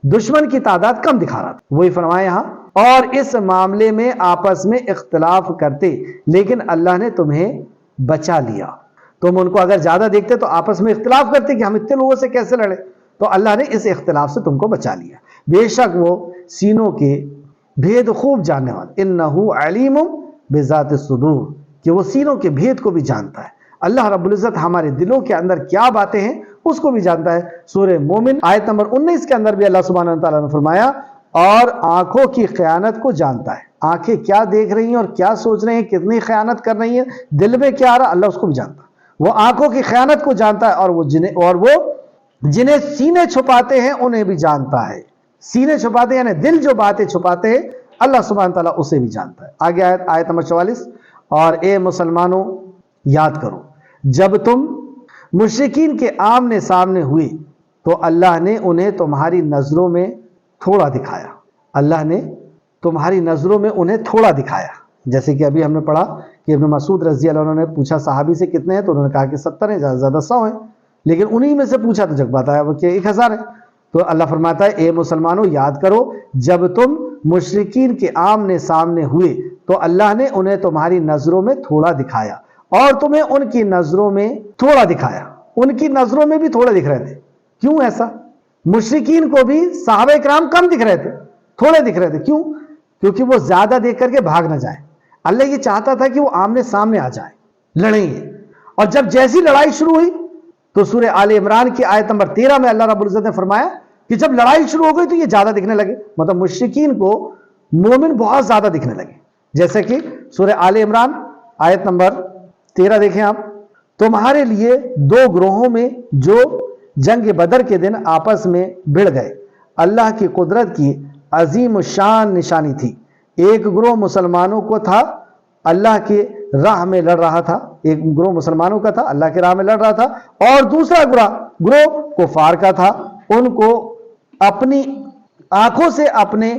دشمن کی تعداد کم دکھا رہا تھا. وہی فرمایا یہاں اور اس معاملے میں آپس میں اختلاف کرتے لیکن اللہ نے تمہیں بچا لیا. تم ان کو اگر زیادہ دیکھتے تو آپس میں اختلاف کرتے کہ ہم اتنے لوگوں سے کیسے لڑے، تو اللہ نے اس اختلاف سے تم کو بچا لیا. بے شک وہ سینوں کے بھید خوب جاننے والا. انہو علیم بذات الصدور، کہ وہ سینوں کے بھید کو بھی جانتا ہے. اللہ رب العزت ہمارے دلوں کے اندر کیا باتیں ہیں اس کو بھی جانتا ہے. سورہ مومن آیت نمبر 19 کے اندر بھی اللہ سبحانہ تعالیٰ نے فرمایا اور آنکھوں کی خیانت کو جانتا ہے. آنکھیں کیا دیکھ رہی ہیں اور کیا سوچ رہی ہیں، کتنی خیانت کر رہی ہیں، دل میں کیا آ رہا، اللہ اس کو بھی جانتا ہے. وہ آنکھوں کی خیانت کو جانتا ہے اور وہ جنہیں سینے چھپاتے ہیں انہیں بھی جانتا ہے. سینے چھپاتے ہیں یعنی دل جو باتیں چھپاتے ہیں اللہ سبحانہ تعالیٰ اسے بھی جانتا ہے. آگے آیت نمبر 44. اور اے مسلمانوں یاد کرو جب تم مشرکین کے آمنے سامنے ہوئے تو اللہ نے انہیں تمہاری نظروں میں تھوڑا دکھایا. اللہ نے تمہاری نظروں میں انہیں تھوڑا دکھایا. جیسے کہ ابھی ہم نے پڑھا کہ ابن مسعود رضی اللہ عنہ نے پوچھا صحابی سے کتنے ہیں تو انہوں نے کہا کہ 70 ہیں، زیادہ سے زیادہ 100 ہیں. لیکن انہی میں سے پوچھا تو جب بتایا وہ کہ 1000 ہے. تو اللہ فرماتا ہے اے مسلمانوں یاد کرو جب تم مشرکین کے آمنے سامنے ہوئے تو اللہ نے انہیں تمہاری نظروں میں تھوڑا دکھایا اور تمہیں ان کی نظروں میں تھوڑا دکھایا. ان کی نظروں میں بھی تھوڑے دکھ رہے تھے. کیوں ایسا؟ مشرکین کو بھی صحابہ کرام کم دکھ رہے تھے، تھوڑے دکھ رہے تھے. کیوں؟ کیونکہ وہ زیادہ دیکھ کر کے بھاگ نہ جائیں. اللہ یہ چاہتا تھا کہ وہ آمنے سامنے آ جائیں، لڑیں گے. اور جب جیسی لڑائی شروع ہوئی تو سورہ آل عمران کی آیت نمبر 13 میں اللہ رب العزت نے فرمایا کہ جب لڑائی شروع ہو گئی تو یہ زیادہ دکھنے لگے. مطلب مشرکین کو مومن بہت زیادہ دکھنے لگے. جیسے کہ سورہ آل عمران آیت نمبر 13 دیکھیں آپ. تمہارے لیے 2 گروہوں میں جو جنگ بدر کے دن آپس میں بھڑ گئے اللہ کی قدرت کی عظیم الشان نشانی تھی. ایک گروہ مسلمانوں کو تھا اللہ کی راہ میں لڑ رہا تھا، ایک گروہ مسلمانوں کا تھا اللہ کی راہ میں لڑ رہا تھا اور دوسرا گروہ کفار کا تھا. ان کو اپنی آنکھوں سے اپنے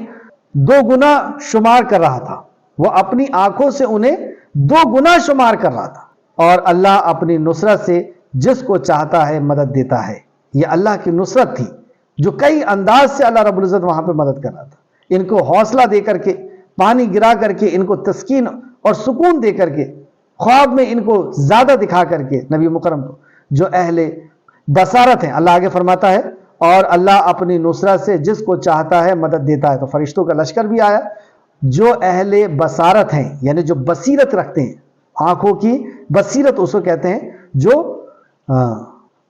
2 گنا شمار کر رہا تھا. وہ اپنی آنکھوں سے انہیں 2 گنا شمار کر رہا تھا. اور اللہ اپنی نصرت سے جس کو چاہتا ہے مدد دیتا ہے. یہ اللہ کی نصرت تھی جو کئی انداز سے اللہ رب العزت وہاں پہ مدد کر رہا تھا. ان کو حوصلہ دے کر کے، پانی گرا کر کے، ان کو تسکین اور سکون دے کر کے، خواب میں ان کو زیادہ دکھا کر کے نبی مکرم کو جو اہل بصارت ہیں. اللہ آگے فرماتا ہے اور اللہ اپنی نصرت سے جس کو چاہتا ہے مدد دیتا ہے. تو فرشتوں کا لشکر بھی آیا. جو اہل بصارت ہیں یعنی جو بصیرت رکھتے ہیں، آنکھوں کی بصیرت اس کو کہتے ہیں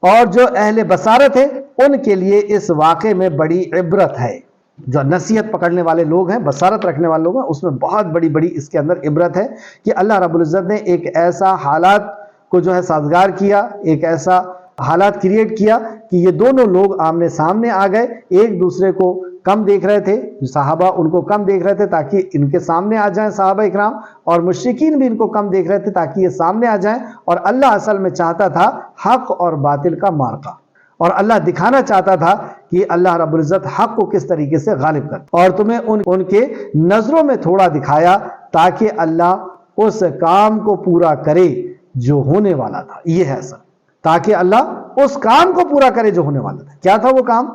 اور جو اہل بصارت ہیں ان کے لیے اس واقعے میں بڑی عبرت ہے. جو نصیحت پکڑنے والے لوگ ہیں، بصارت رکھنے والے لوگ ہیں، اس میں بہت بڑی اس کے اندر عبرت ہے کہ اللہ رب العزت نے ایک ایسا حالات کو جو ہے سازگار کیا، ایک ایسا حالات کریٹ کیا کہ یہ دونوں لوگ آمنے سامنے آ گئے. ایک دوسرے کو کم دیکھ رہے تھے، صحابہ ان کو کم دیکھ رہے تھے تاکہ ان کے سامنے آ جائیں صحابہ اکرام، اور مشرکین بھی ان کو کم دیکھ رہے تھے تاکہ یہ سامنے آ جائیں. اور اللہ اصل میں چاہتا تھا حق اور باطل کا مارکا، اور اللہ دکھانا چاہتا تھا کہ اللہ رب العزت حق کو کس طریقے سے غالب کر. اور تمہیں ان کے نظروں میں تھوڑا دکھایا تاکہ اللہ اس کام کو پورا کرے جو ہونے والا تھا. یہ ہے اصل، تاکہ اللہ اس کام کو پورا کرے جو ہونے والا تھا. کیا تھا وہ کام؟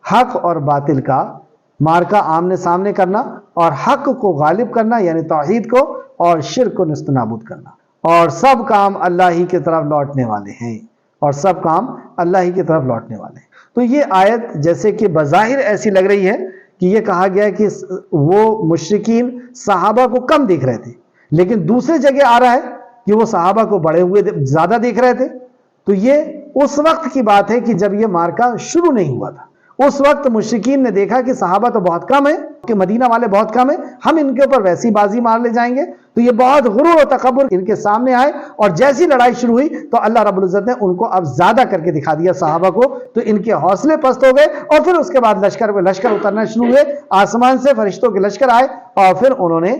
حق اور باطل کا مارکا آمنے سامنے کرنا، اور حق کو غالب کرنا یعنی توحید کو، اور شرک کو نست نابود کرنا. اور سب کام اللہ ہی کی طرف لوٹنے والے ہیں، اور سب کام اللہ ہی کی طرف لوٹنے والے ہیں. تو یہ آیت جیسے کہ بظاہر ایسی لگ رہی ہے کہ یہ کہا گیا کہ وہ مشرکین صحابہ کو کم دیکھ رہے تھے، لیکن دوسرے جگہ آ رہا ہے کہ وہ صحابہ کو بڑے ہوئے زیادہ دیکھ رہے تھے. تو یہ اس وقت کی بات ہے کہ جب یہ مارکا شروع نہیں ہوا تھا. اس وقت مشرکین نے دیکھا کہ صحابہ تو بہت کم ہیں، کہ مدینہ والے بہت کم ہیں، ہم ان کے اوپر ویسی بازی مار لے جائیں گے. تو یہ بہت غرور و تکبر ان کے سامنے آئے، اور جیسی لڑائی شروع ہوئی تو اللہ رب العزت نے ان کو اب زیادہ کر کے دکھا دیا صحابہ کو. تو ان کے حوصلے پست ہو گئے، اور پھر اس کے بعد لشکر اترنا شروع ہوئے. آسمان سے فرشتوں کے لشکر آئے، اور پھر انہوں نے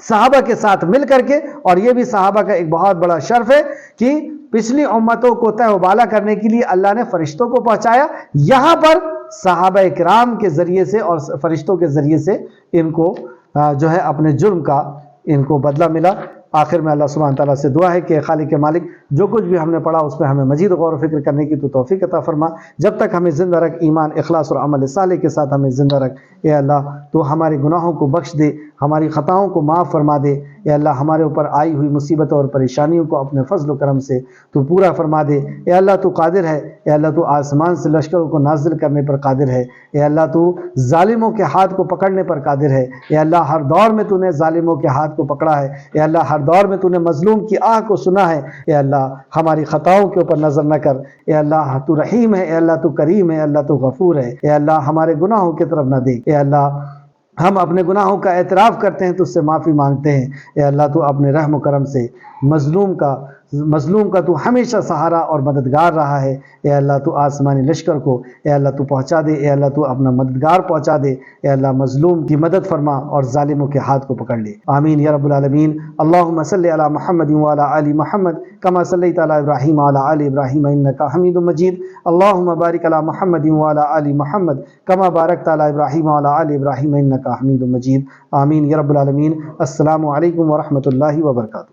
صحابہ کے ساتھ مل کر کے، اور یہ بھی صحابہ کا ایک بہت بڑا شرف ہے کہ پچھلی امتوں کو تہ و بالا کرنے کے لیے اللہ نے فرشتوں کو پہنچایا. یہاں پر صحابہ کرام کے ذریعے سے اور فرشتوں کے ذریعے سے ان کو جو ہے اپنے جرم کا ان کو بدلہ ملا. آخر میں اللہ سبحانہ تعالیٰ سے دعا ہے کہ خالق مالک جو کچھ بھی ہم نے پڑھا اس پہ ہمیں مزید غور و فکر کرنے کی تو توفیق عطا فرما. جب تک ہمیں زندہ رکھ، ایمان، اخلاص اور عمل صالح کے ساتھ ہمیں زندہ رکھ. اے اللہ تو ہمارے گناہوں کو بخش دے، ہماری خطاؤں کو معاف فرما دے. اے اللہ ہمارے اوپر آئی ہوئی مصیبتوں اور پریشانیوں کو اپنے فضل و کرم سے تو پورا فرما دے. اے اللہ تو قادر ہے، اے اللہ تو آسمان سے لشکروں کو نازل کرنے پر قادر ہے. اے اللہ تو ظالموں کے ہاتھ کو پکڑنے پر قادر ہے. اے اللہ ہر دور میں تو نے ظالموں کے ہاتھ کو پکڑا ہے. اے اللہ ہر دور میں تو نے مظلوم کی آہ کو سنا ہے. اے اللہ ہماری خطاؤں کے اوپر نظر نہ کر. اے اللہ تو رحیم ہے، اے اللہ تو کریم ہے، اے اللہ تو غفور ہے. اے اللہ ہمارے گناہوں کی طرف نہ دیکھ. اے اللہ ہم اپنے گناہوں کا اعتراف کرتے ہیں تو اس سے معافی مانگتے ہیں. اے اللہ تو اپنے رحم و کرم سے مظلوم کا تو ہمیشہ سہارا اور مددگار رہا ہے. اے اللہ تو آسمانی لشکر کو اے اللہ تو پہنچا دے. اے اللہ تو اپنا مددگار پہنچا دے. اے اللہ مظلوم کی مدد فرما اور ظالموں کے ہاتھ کو پکڑ لے. آمین یا رب العالمین. اللہم صلی علی محمد وعلی آل محمد کما صلیت علی ابراہیم وعلی آل ابراہیم انک حمید مجید. اللہم بارک علی محمد وعلی آل محمد کما بارکت علی ابراہیم وعلی آل ابراہیم انک حمید مجید. آمین یا رب العالمین. السلام علیکم ورحمۃ اللہ وبرکاتہ.